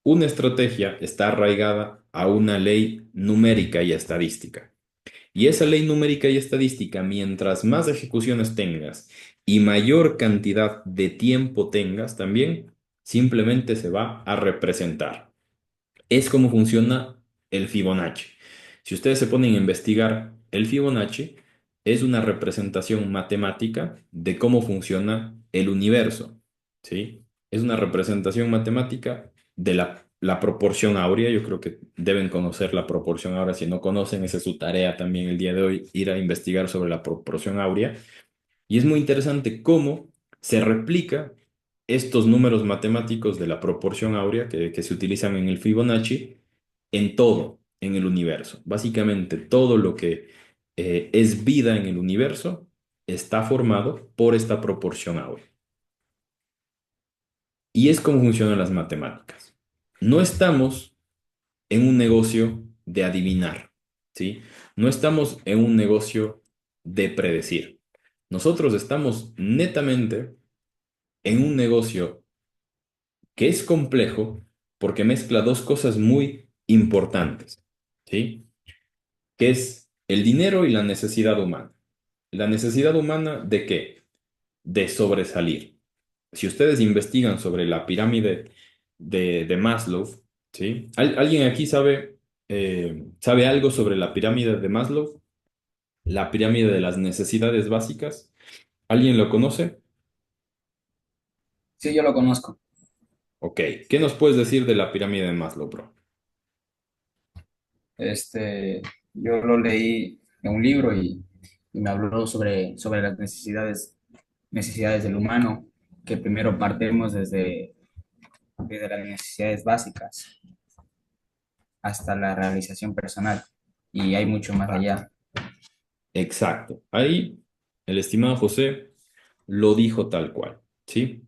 Una estrategia está arraigada a una ley numérica y estadística. Y esa ley numérica y estadística, mientras más ejecuciones tengas y mayor cantidad de tiempo tengas también, simplemente se va a representar. Es como funciona el Fibonacci. Si ustedes se ponen a investigar, el Fibonacci es una representación matemática de cómo funciona el universo, ¿sí? Es una representación matemática de la proporción áurea. Yo creo que deben conocer la proporción áurea. Si no conocen, esa es su tarea también el día de hoy, ir a investigar sobre la proporción áurea. Y es muy interesante cómo se replica estos números matemáticos de la proporción áurea que se utilizan en el Fibonacci en todo en el universo. Básicamente todo lo que es vida en el universo está formado por esta proporción áurea. Y es como funcionan las matemáticas. No estamos en un negocio de adivinar, ¿sí? No estamos en un negocio de predecir. Nosotros estamos netamente en un negocio que es complejo porque mezcla dos cosas muy importantes, ¿sí? Que es el dinero y la necesidad humana. ¿La necesidad humana de qué? De sobresalir. Si ustedes investigan sobre la pirámide de Maslow, ¿sí? ¿Alguien aquí sabe algo sobre la pirámide de Maslow? La pirámide de las necesidades básicas. ¿Alguien lo conoce? Sí, yo lo conozco. Ok. ¿Qué nos puedes decir de la pirámide de Maslow, bro? Este, yo lo leí en un libro y me habló sobre las necesidades del humano, que primero partemos desde las necesidades básicas hasta la realización personal. Y hay mucho más allá. Exacto. Ahí el estimado José lo dijo tal cual, ¿sí?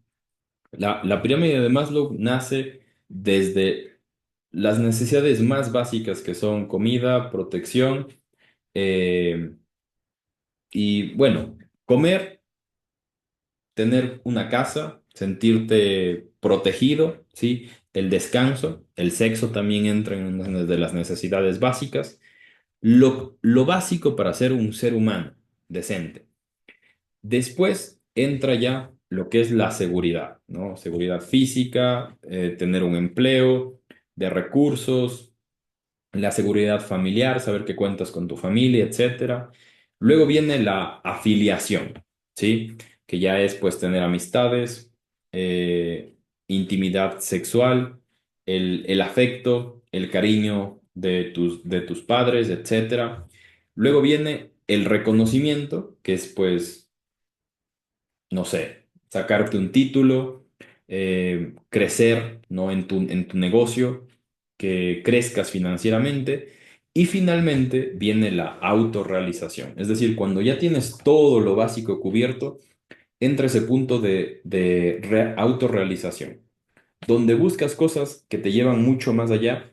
La pirámide de Maslow nace desde las necesidades más básicas que son comida, protección eh, y, bueno, comer, tener una casa, sentirte protegido, ¿sí? El descanso, el sexo también entra en una de las necesidades básicas. Lo básico para ser un ser humano decente. Después entra ya lo que es la seguridad, ¿no? Seguridad física, tener un empleo, de recursos, la seguridad familiar, saber que cuentas con tu familia, etcétera. Luego viene la afiliación, ¿sí? Que ya es pues tener amistades, intimidad sexual, el afecto, el cariño de tus padres, etcétera. Luego viene el reconocimiento, que es pues no sé, sacarte un título, crecer, ¿no? en tu negocio, que crezcas financieramente. Y finalmente viene la autorrealización. Es decir, cuando ya tienes todo lo básico cubierto, entra ese punto de autorrealización, donde buscas cosas que te llevan mucho más allá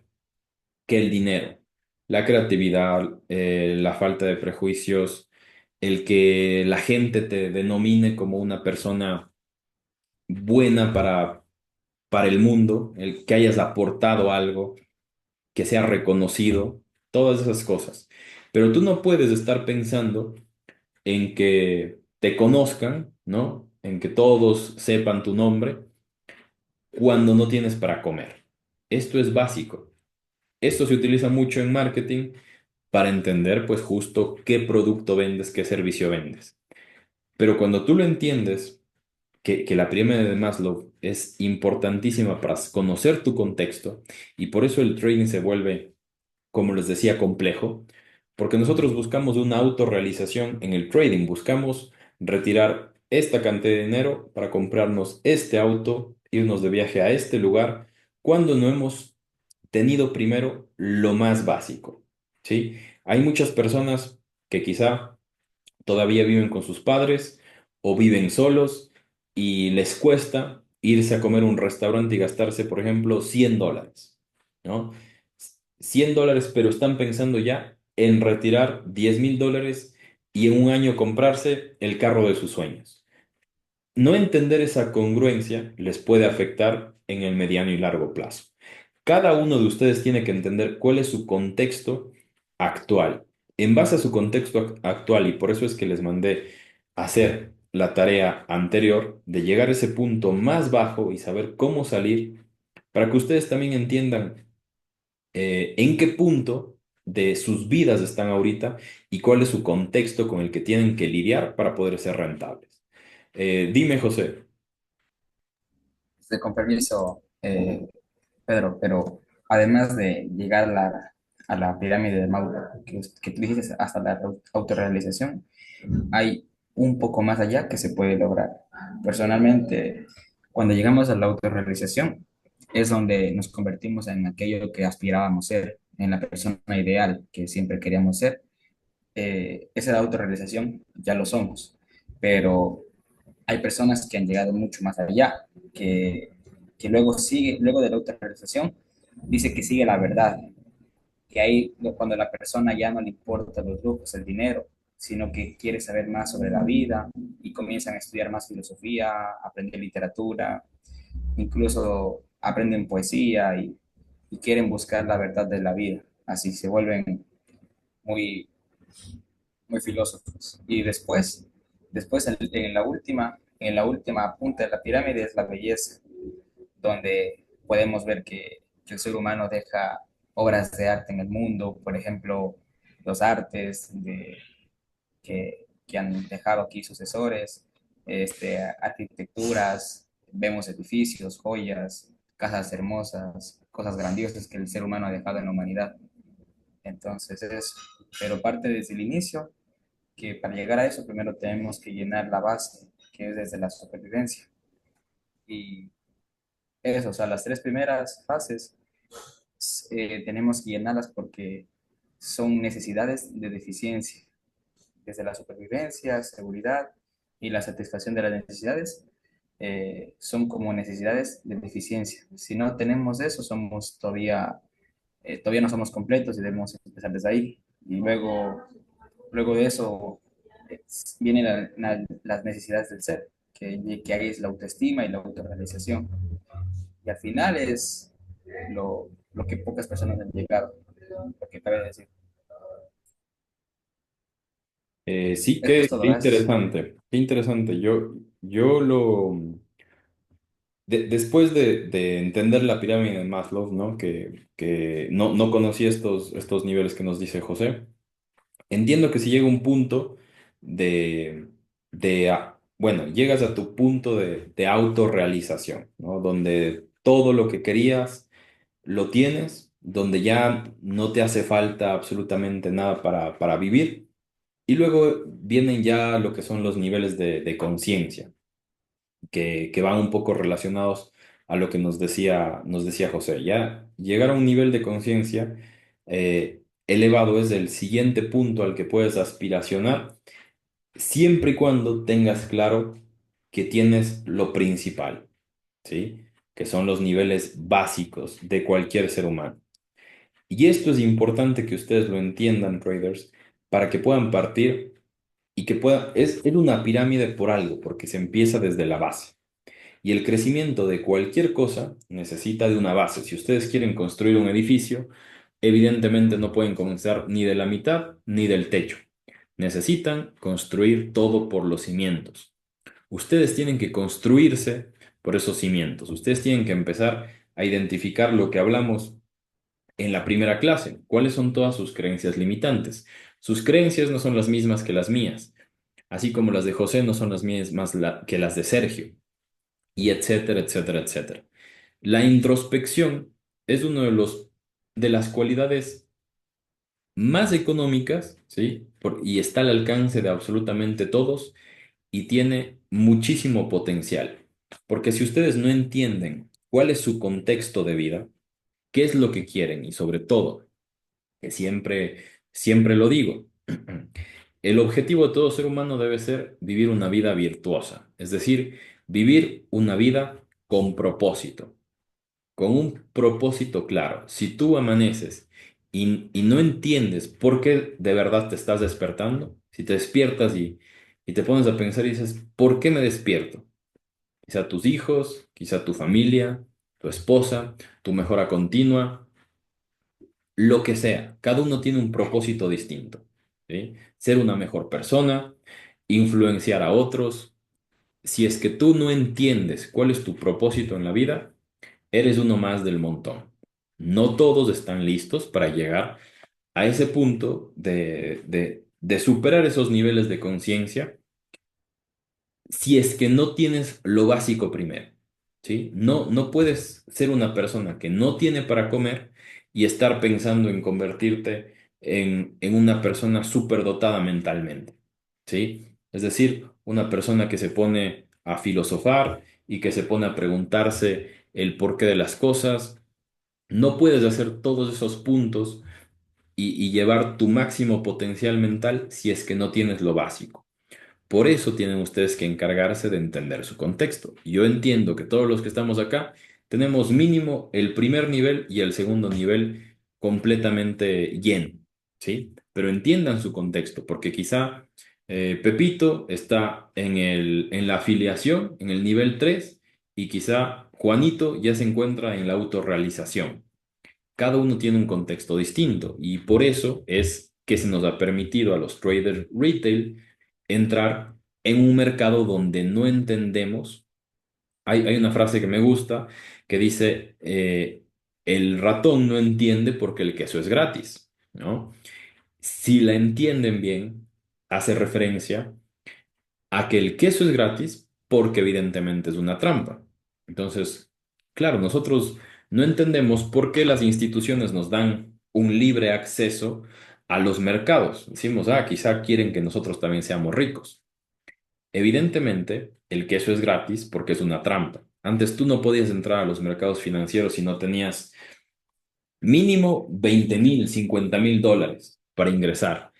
que el dinero, la creatividad, la falta de prejuicios, el que la gente te denomine como una persona buena para el mundo, el que hayas aportado algo, que sea reconocido, todas esas cosas. Pero tú no puedes estar pensando en que te conozcan, ¿no? En que todos sepan tu nombre cuando no tienes para comer. Esto es básico. Esto se utiliza mucho en marketing para entender, pues, justo qué producto vendes, qué servicio vendes. Pero cuando tú lo entiendes, que la pirámide de Maslow es importantísima para conocer tu contexto y por eso el trading se vuelve, como les decía, complejo, porque nosotros buscamos una autorrealización en el trading, buscamos retirar esta cantidad de dinero para comprarnos este auto, irnos de viaje a este lugar, cuando no hemos tenido primero lo más básico, ¿sí? Hay muchas personas que quizá todavía viven con sus padres o viven solos y les cuesta irse a comer a un restaurante y gastarse, por ejemplo, $100, ¿no? $100, pero están pensando ya en retirar $10,000 y en un año comprarse el carro de sus sueños. No entender esa congruencia les puede afectar en el mediano y largo plazo. Cada uno de ustedes tiene que entender cuál es su contexto actual. En base a su contexto actual, y por eso es que les mandé a hacer la tarea anterior de llegar a ese punto más bajo y saber cómo salir, para que ustedes también entiendan en qué punto de sus vidas están ahorita y cuál es su contexto con el que tienen que lidiar para poder ser rentables. Dime, José. Con permiso, Pedro, pero además de llegar a la pirámide de Maslow, que tú dijiste hasta la autorrealización, hay un poco más allá que se puede lograr. Personalmente, cuando llegamos a la autorrealización, es donde nos convertimos en aquello que aspirábamos ser, en la persona ideal que siempre queríamos ser. Esa autorrealización ya lo somos, pero hay personas que han llegado mucho más allá, que luego sigue, luego de la autorrealización, dice que sigue la verdad, que ahí cuando la persona ya no le importa los lujos, el dinero, sino que quiere saber más sobre la vida y comienzan a estudiar más filosofía, aprender literatura, incluso aprenden poesía y quieren buscar la verdad de la vida. Así se vuelven muy, muy filósofos. Y después en la última punta de la pirámide es la belleza, donde podemos ver que el ser humano deja obras de arte en el mundo, por ejemplo, los artes que han dejado aquí sucesores, arquitecturas, vemos edificios, joyas, casas hermosas, cosas grandiosas que el ser humano ha dejado en la humanidad. Entonces es, pero parte desde el inicio, que para llegar a eso primero tenemos que llenar la base, que es desde la supervivencia. Y eso, o sea, las tres primeras fases tenemos que llenarlas porque son necesidades de deficiencia, desde la supervivencia, seguridad y la satisfacción de las necesidades, son como necesidades de deficiencia. Si no tenemos eso, somos todavía no somos completos y debemos empezar desde ahí. Y luego de eso vienen las necesidades del ser, que ahí es la autoestima y la autorrealización. Y al final es lo que pocas personas han llegado, porque cabe decir. Sí, Esto es qué todo, gracias. interesante, qué interesante. Yo después de entender la pirámide de Maslow, ¿no? Que no conocí estos niveles que nos dice José. Entiendo que si llega un punto de, bueno, llegas a tu punto de autorrealización, ¿no? Donde todo lo que querías lo tienes, donde ya no te hace falta absolutamente nada para vivir. Y luego vienen ya lo que son los niveles de conciencia, que van un poco relacionados a lo que nos decía José. Ya llegar a un nivel de conciencia elevado es el siguiente punto al que puedes aspiracionar, siempre y cuando tengas claro que tienes lo principal, ¿sí? Que son los niveles básicos de cualquier ser humano. Y esto es importante que ustedes lo entiendan, traders, para que puedan partir y que pueda, es una pirámide por algo, porque se empieza desde la base. Y el crecimiento de cualquier cosa necesita de una base. Si ustedes quieren construir un edificio, evidentemente no pueden comenzar ni de la mitad ni del techo. Necesitan construir todo por los cimientos. Ustedes tienen que construirse por esos cimientos. Ustedes tienen que empezar a identificar lo que hablamos en la primera clase. ¿Cuáles son todas sus creencias limitantes? Sus creencias no son las mismas que las mías, así como las de José no son las mismas que las de Sergio, y etcétera, etcétera, etcétera. La introspección es uno de las cualidades más económicas, ¿sí? Y está al alcance de absolutamente todos y tiene muchísimo potencial. Porque si ustedes no entienden cuál es su contexto de vida, qué es lo que quieren y sobre todo, que siempre lo digo, el objetivo de todo ser humano debe ser vivir una vida virtuosa, es decir, vivir una vida con propósito, con un propósito claro. Si tú amaneces y no entiendes por qué de verdad te estás despertando, si te despiertas y te pones a pensar y dices, ¿por qué me despierto? Quizá tus hijos, quizá tu familia, tu esposa, tu mejora continua, lo que sea. Cada uno tiene un propósito distinto, ¿sí? Ser una mejor persona, influenciar a otros. Si es que tú no entiendes cuál es tu propósito en la vida, eres uno más del montón. No todos están listos para llegar a ese punto de superar esos niveles de conciencia si es que no tienes lo básico primero, ¿sí? No puedes ser una persona que no tiene para comer y estar pensando en convertirte en una persona superdotada mentalmente, ¿sí? Es decir, una persona que se pone a filosofar y que se pone a preguntarse el porqué de las cosas. No puedes hacer todos esos puntos y llevar tu máximo potencial mental si es que no tienes lo básico. Por eso tienen ustedes que encargarse de entender su contexto. Yo entiendo que todos los que estamos acá tenemos mínimo el primer nivel y el segundo nivel completamente lleno, ¿sí? Pero entiendan su contexto, porque quizá Pepito está en la afiliación, en el nivel 3, y quizá Juanito ya se encuentra en la autorrealización. Cada uno tiene un contexto distinto y por eso es que se nos ha permitido a los traders retail entrar en un mercado donde no entendemos. Hay una frase que me gusta que dice, el ratón no entiende porque el queso es gratis, ¿no? Si la entienden bien, hace referencia a que el queso es gratis porque evidentemente es una trampa. Entonces, claro, nosotros no entendemos por qué las instituciones nos dan un libre acceso a los mercados. Decimos, quizá quieren que nosotros también seamos ricos. Evidentemente, el queso es gratis porque es una trampa. Antes tú no podías entrar a los mercados financieros si no tenías mínimo 20.000, 50.000 dólares para ingresar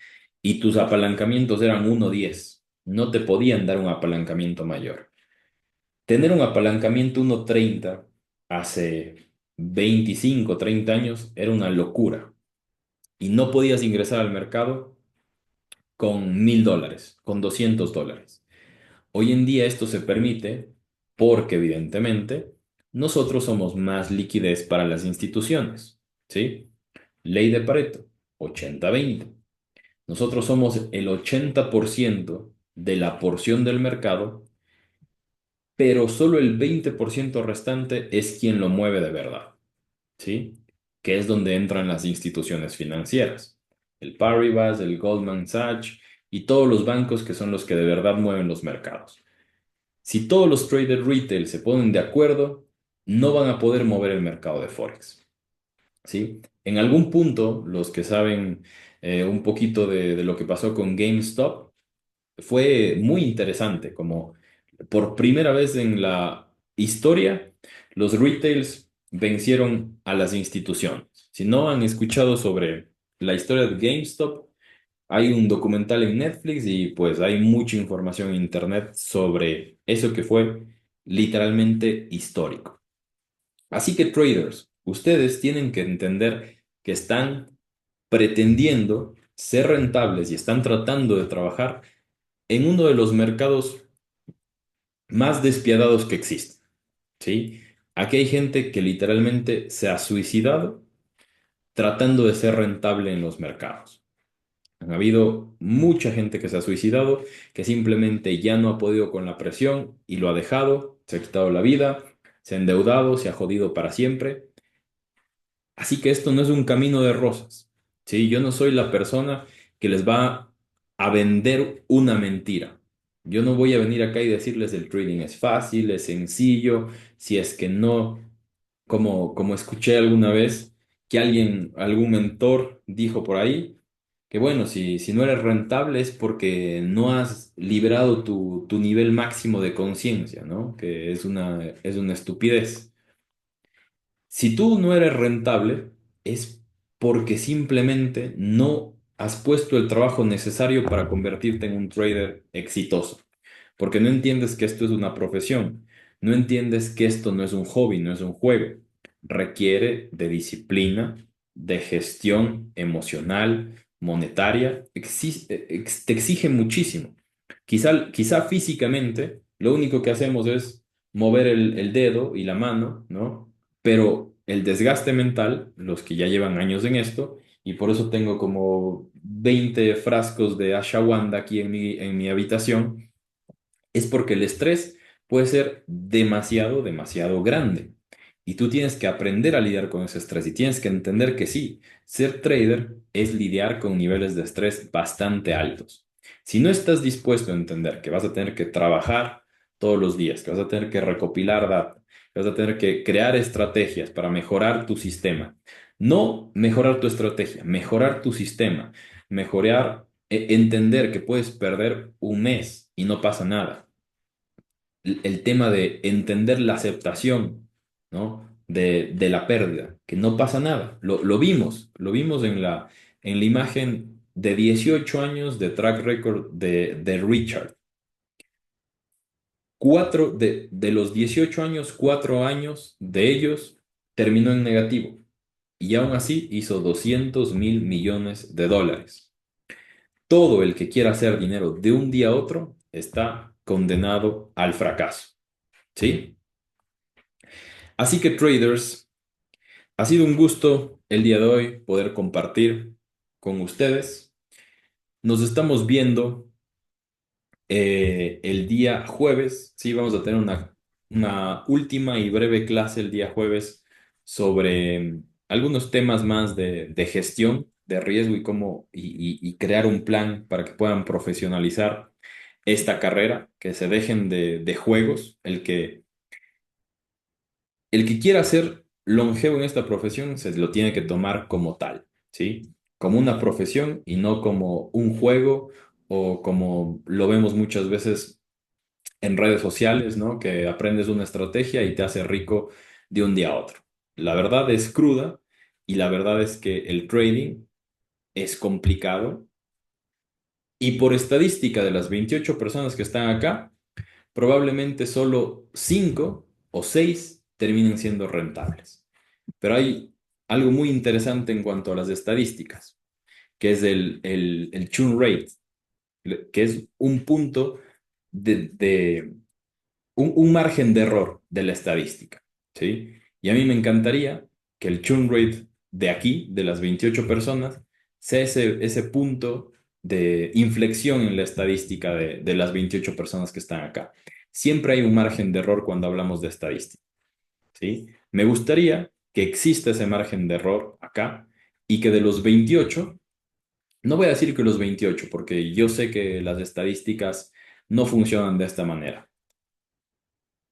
y tus apalancamientos eran 1,10. No te podían dar un apalancamiento mayor. Tener un apalancamiento 1,30 hace 25, 30 años era una locura y no podías ingresar al mercado con 1.000 dólares, con 200 dólares. Hoy en día esto se permite porque evidentemente nosotros somos más liquidez para las instituciones, ¿sí? Ley de Pareto, 80-20. Nosotros somos el 80% de la porción del mercado, pero solo el 20% restante es quien lo mueve de verdad, ¿sí? Que es donde entran las instituciones financieras, el Paribas, el Goldman Sachs y todos los bancos que son los que de verdad mueven los mercados. Si todos los traders retail se ponen de acuerdo, no van a poder mover el mercado de Forex, ¿sí? En algún punto, los que saben un poquito de lo que pasó con GameStop, fue muy interesante, como por primera vez en la historia, los retails vencieron a las instituciones. Si no han escuchado sobre la historia de GameStop, hay un documental en Netflix y pues hay mucha información en Internet sobre eso que fue literalmente histórico. Así que traders, ustedes tienen que entender que están pretendiendo ser rentables y están tratando de trabajar en uno de los mercados más despiadados que existen, ¿sí? Aquí hay gente que literalmente se ha suicidado tratando de ser rentable en los mercados. Han habido mucha gente que se ha suicidado, que simplemente ya no ha podido con la presión y lo ha dejado, se ha quitado la vida, se ha endeudado, se ha jodido para siempre. Así que esto no es un camino de rosas, ¿sí? Yo no soy la persona que les va a vender una mentira. Yo no voy a venir acá y decirles el trading es fácil, es sencillo, si es que no, como escuché alguna vez que alguien, algún mentor dijo por ahí, que bueno, si no eres rentable es porque no has liberado tu nivel máximo de conciencia, ¿no? Que es una estupidez. Si tú no eres rentable, es porque simplemente no has puesto el trabajo necesario para convertirte en un trader exitoso. Porque no entiendes que esto es una profesión, no entiendes que esto no es un hobby, no es un juego. Requiere de disciplina, de gestión emocional, monetaria, te exige muchísimo. Quizá físicamente lo único que hacemos es mover el dedo y la mano, ¿no? Pero el desgaste mental, los que ya llevan años en esto, y por eso tengo como 20 frascos de ashwagandha aquí en mi habitación, es porque el estrés puede ser demasiado, demasiado grande. Y tú tienes que aprender a lidiar con ese estrés y tienes que entender que sí, ser trader es lidiar con niveles de estrés bastante altos. Si no estás dispuesto a entender que vas a tener que trabajar todos los días, que vas a tener que recopilar datos, que vas a tener que crear estrategias para mejorar tu sistema, no mejorar tu estrategia, mejorar tu sistema, mejorar, entender que puedes perder un mes y no pasa nada. El tema de entender la aceptación ¿no? De la pérdida, que no pasa nada. Lo vimos en la imagen de 18 años de track record de Richard. De los 18 años, 4 años de ellos terminó en negativo y aún así hizo 200.000 millones de dólares. Todo el que quiera hacer dinero de un día a otro está condenado al fracaso, ¿sí? Así que traders, ha sido un gusto el día de hoy poder compartir con ustedes. Nos estamos viendo el día jueves. Sí, vamos a tener una última y breve clase el día jueves sobre algunos temas más de gestión de riesgo y cómo y crear un plan para que puedan profesionalizar esta carrera, que se dejen de juegos. El que quiera ser longevo en esta profesión se lo tiene que tomar como tal, ¿sí? Como una profesión y no como un juego o como lo vemos muchas veces en redes sociales, ¿no? Que aprendes una estrategia y te hace rico de un día a otro. La verdad es cruda y la verdad es que el trading es complicado y por estadística de las 28 personas que están acá, probablemente solo 5 o 6 terminen siendo rentables. Pero hay algo muy interesante en cuanto a las estadísticas, que es el churn rate, que es un punto de un margen de error de la estadística, ¿sí? Y a mí me encantaría que el churn rate de aquí, de las 28 personas, sea ese punto de inflexión en la estadística de las 28 personas que están acá. Siempre hay un margen de error cuando hablamos de estadística, ¿sí? Me gustaría que exista ese margen de error acá y que de los 28, no voy a decir que los 28, porque yo sé que las estadísticas no funcionan de esta manera.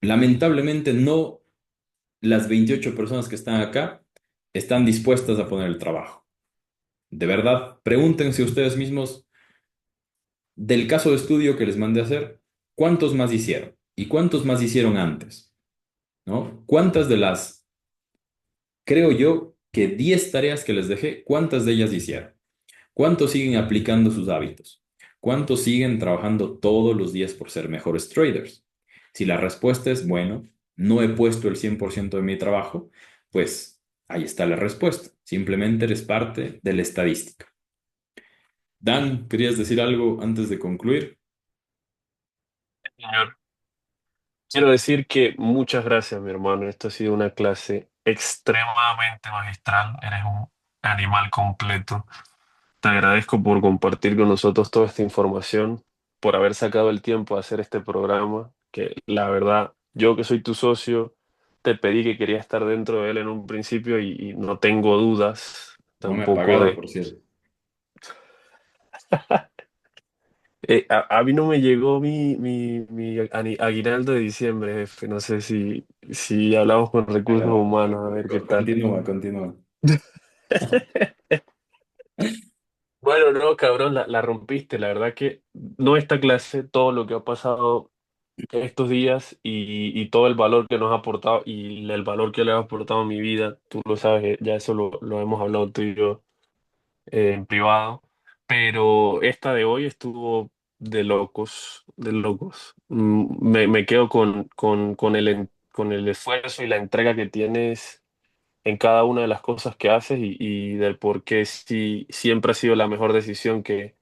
Lamentablemente no las 28 personas que están acá están dispuestas a poner el trabajo. De verdad, pregúntense ustedes mismos del caso de estudio que les mandé a hacer, ¿cuántos más hicieron? ¿Y cuántos más hicieron antes? ¿No? ¿Cuántas de las, creo yo, que 10 tareas que les dejé, cuántas de ellas hicieron? ¿Cuántos siguen aplicando sus hábitos? ¿Cuántos siguen trabajando todos los días por ser mejores traders? Si la respuesta es, bueno, no he puesto el 100% de mi trabajo, pues ahí está la respuesta. Simplemente eres parte de la estadística. Dan, ¿querías decir algo antes de concluir? Señor, quiero decir que muchas gracias, mi hermano. Esto ha sido una clase extremadamente magistral. Eres un animal completo. Te agradezco por compartir con nosotros toda esta información, por haber sacado el tiempo de hacer este programa, que la verdad, yo que soy tu socio, te pedí que quería estar dentro de él en un principio y no tengo dudas No me ha tampoco pagado, de... por cierto. A mí no me llegó mi aguinaldo de diciembre, jefe. No sé si hablamos con recursos Hágale. humanos, a ver qué tal. Continúa, continúa. Bueno, no, cabrón, la rompiste. La verdad que no esta clase, todo lo que ha pasado estos días y todo el valor que nos ha aportado y el valor que le ha aportado a mi vida, tú lo sabes, ya eso lo hemos hablado tú y yo en privado, pero esta de hoy estuvo de locos, de locos. Me quedo con el esfuerzo y la entrega que tienes en cada una de las cosas que haces y del por qué sí, siempre ha sido la mejor decisión que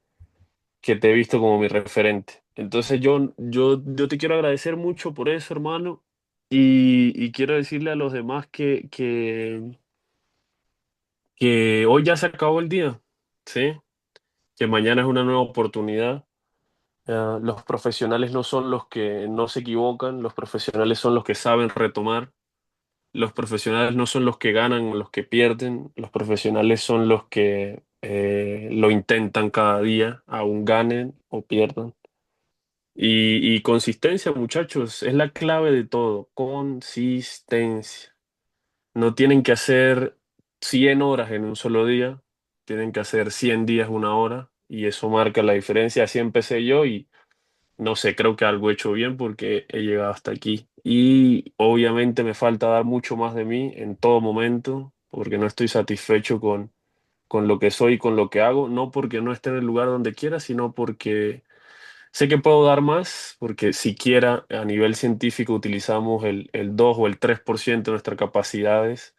te he visto como mi referente. Entonces yo te quiero agradecer mucho por eso, hermano, y quiero decirle a los demás que hoy ya se acabó el día, ¿sí? Que mañana es una nueva oportunidad. Los profesionales no son los que no se equivocan, los profesionales son los que saben retomar, los profesionales no son los que ganan o los que pierden, los profesionales son los que lo intentan cada día, aún ganen o pierdan. Y consistencia, muchachos, es la clave de todo. Consistencia. No tienen que hacer 100 horas en un solo día, tienen que hacer 100 días una hora y eso marca la diferencia. Así empecé yo no sé, creo que algo he hecho bien porque he llegado hasta aquí. Y obviamente me falta dar mucho más de mí en todo momento, porque no estoy satisfecho con lo que soy y con lo que hago, no porque no esté en el lugar donde quiera, sino porque sé que puedo dar más, porque siquiera a nivel científico utilizamos el 2 o el 3% de nuestras capacidades.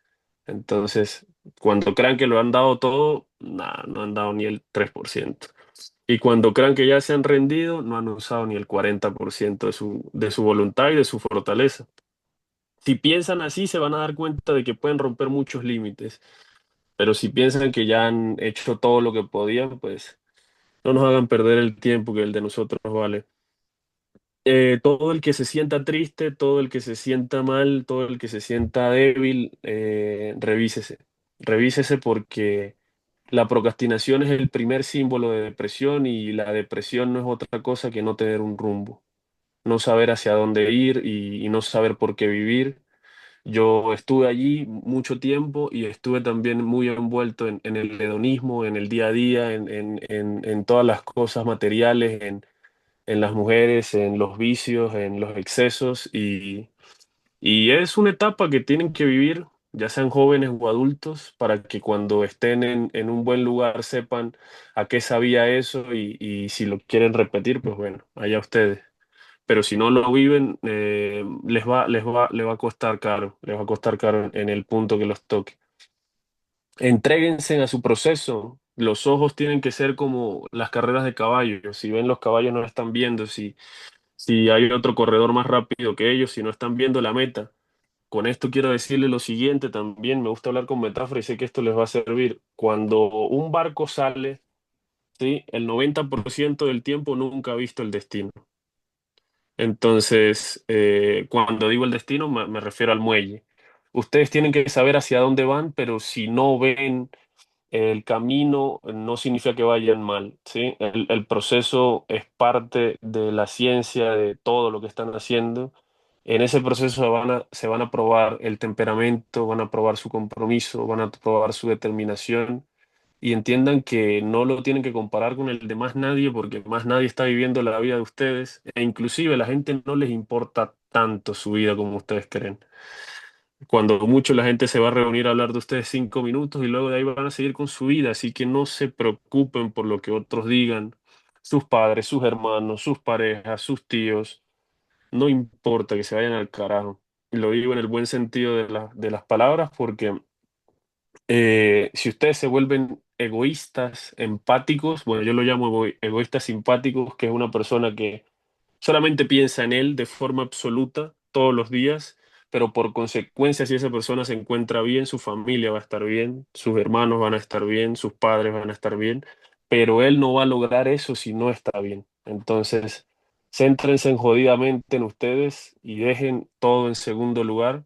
Entonces, cuando crean que lo han dado todo, nada, no han dado ni el 3%. Y cuando crean que ya se han rendido, no han usado ni el 40% de su voluntad y de su fortaleza. Si piensan así, se van a dar cuenta de que pueden romper muchos límites, pero si piensan que ya han hecho todo lo que podían, pues no nos hagan perder el tiempo que el de nosotros vale. Todo el que se sienta triste, todo el que se sienta mal, todo el que se sienta débil, revísese. Revísese porque la procrastinación es el primer símbolo de depresión y la depresión no es otra cosa que no tener un rumbo, no saber hacia dónde ir y no saber por qué vivir. Yo estuve allí mucho tiempo y estuve también muy envuelto en el hedonismo, en el día a día, en todas las cosas materiales, en las mujeres, en los vicios, en los excesos y es una etapa que tienen que vivir, ya sean jóvenes o adultos, para que cuando estén en un buen lugar sepan a qué sabía eso y si lo quieren repetir, pues bueno, allá ustedes. Pero si no lo viven, les va a costar caro, les va a costar caro en el punto que los toque. Entréguense a su proceso. Los ojos tienen que ser como las carreras de caballos. Si ven los caballos no están viendo, si hay otro corredor más rápido que ellos, si no están viendo la meta. Con esto quiero decirle lo siguiente también, me gusta hablar con metáfora y sé que esto les va a servir. Cuando un barco sale, ¿sí? El 90% del tiempo nunca ha visto el destino. Entonces, cuando digo el destino, me refiero al muelle. Ustedes tienen que saber hacia dónde van, pero si no ven el camino, no significa que vayan mal, ¿sí? El proceso es parte de la ciencia, de todo lo que están haciendo. En ese proceso se van a probar el temperamento, van a probar su compromiso, van a probar su determinación y entiendan que no lo tienen que comparar con el de más nadie porque más nadie está viviendo la vida de ustedes e inclusive la gente no les importa tanto su vida como ustedes creen. Cuando mucho la gente se va a reunir a hablar de ustedes 5 minutos y luego de ahí van a seguir con su vida, así que no se preocupen por lo que otros digan, sus padres, sus hermanos, sus parejas, sus tíos, no importa que se vayan al carajo. Y lo digo en el buen sentido de las palabras porque si ustedes se vuelven egoístas, empáticos, bueno, yo lo llamo egoístas simpáticos, que es una persona que solamente piensa en él de forma absoluta todos los días, pero por consecuencia, si esa persona se encuentra bien, su familia va a estar bien, sus hermanos van a estar bien, sus padres van a estar bien, pero él no va a lograr eso si no está bien. Entonces, céntrense en jodidamente en ustedes y dejen todo en segundo lugar,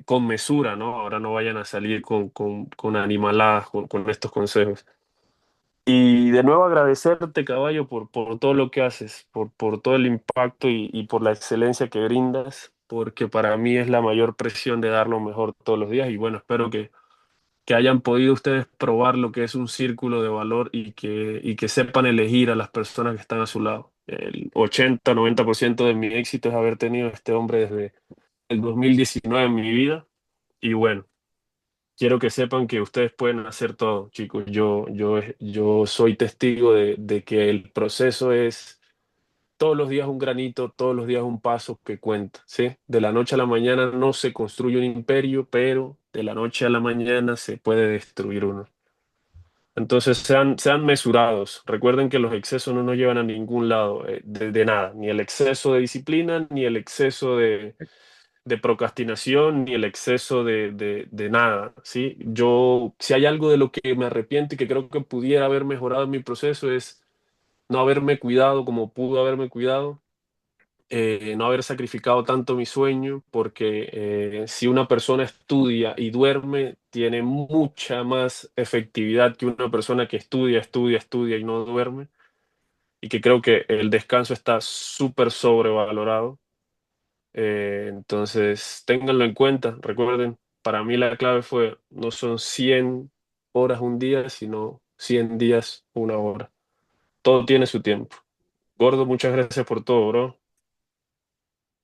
con mesura, ¿no? Ahora no vayan a salir con animaladas, con estos consejos. Y de nuevo agradecerte, caballo, por todo lo que haces, por todo el impacto y por la excelencia que brindas, porque para mí es la mayor presión de dar lo mejor todos los días. Y bueno, espero que hayan podido ustedes probar lo que es un círculo de valor y que sepan elegir a las personas que están a su lado. El 80-90% de mi éxito es haber tenido a este hombre desde el 2019 en mi vida. Y bueno. Quiero que sepan que ustedes pueden hacer todo, chicos. Yo soy testigo de que el proceso es todos los días un granito, todos los días un paso que cuenta, ¿sí? De la noche a la mañana no se construye un imperio, pero de la noche a la mañana se puede destruir uno. Entonces sean mesurados. Recuerden que los excesos no nos llevan a ningún lado, de nada. Ni el exceso de disciplina, ni el exceso de procrastinación ni el exceso de nada, ¿sí? Yo, si hay algo de lo que me arrepiento y que creo que pudiera haber mejorado en mi proceso es no haberme cuidado como pudo haberme cuidado, no haber sacrificado tanto mi sueño, porque si una persona estudia y duerme, tiene mucha más efectividad que una persona que estudia y no duerme, y que creo que el descanso está súper sobrevalorado. Entonces, ténganlo en cuenta. Recuerden, para mí la clave fue, no son 100 horas un día, sino 100 días una hora. Todo tiene su tiempo. Gordo, muchas gracias por todo, bro.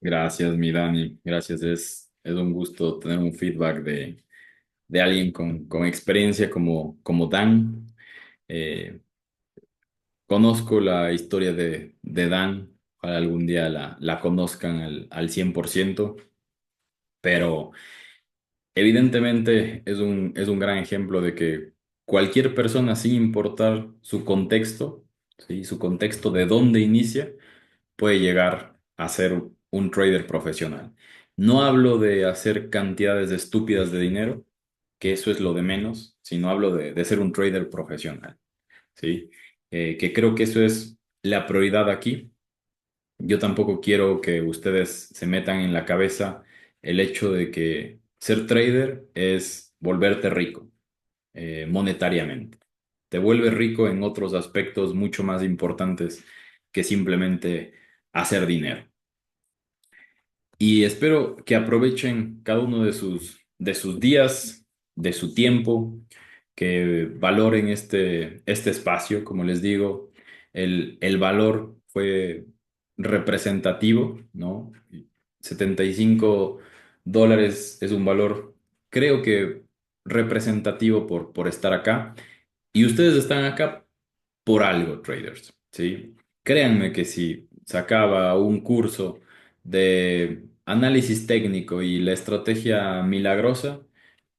Gracias, mi Dani. Gracias. Es un gusto tener un feedback de alguien con experiencia como Dan. Eh, Conozco la historia de Dan. Ojalá algún día la conozcan al 100%, pero evidentemente es un gran ejemplo de que cualquier persona, sin importar su contexto, ¿sí? Su contexto de dónde inicia, puede llegar a ser un trader profesional. No hablo de hacer cantidades estúpidas de dinero, que eso es lo de menos, sino hablo de ser un trader profesional, ¿sí? Que creo que eso es la prioridad aquí. Yo tampoco quiero que ustedes se metan en la cabeza el hecho de que ser trader es volverte rico monetariamente. Te vuelve rico en otros aspectos mucho más importantes que simplemente hacer dinero. Y espero que aprovechen cada uno de sus días, de su tiempo, que valoren este espacio. Como les digo, el valor fue representativo, ¿no? $75 es un valor, creo que representativo por estar acá. Y ustedes están acá por algo, traders, ¿sí? Créanme que si sacaba un curso de análisis técnico y la estrategia milagrosa,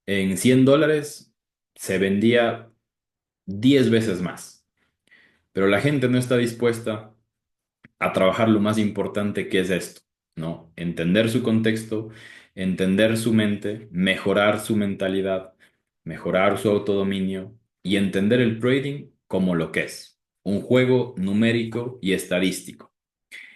en $100 se vendía 10 veces más. Pero la gente no está dispuesta a trabajar lo más importante que es esto, ¿no? Entender su contexto, entender su mente, mejorar su mentalidad, mejorar su autodominio y entender el trading como lo que es, un juego numérico y estadístico.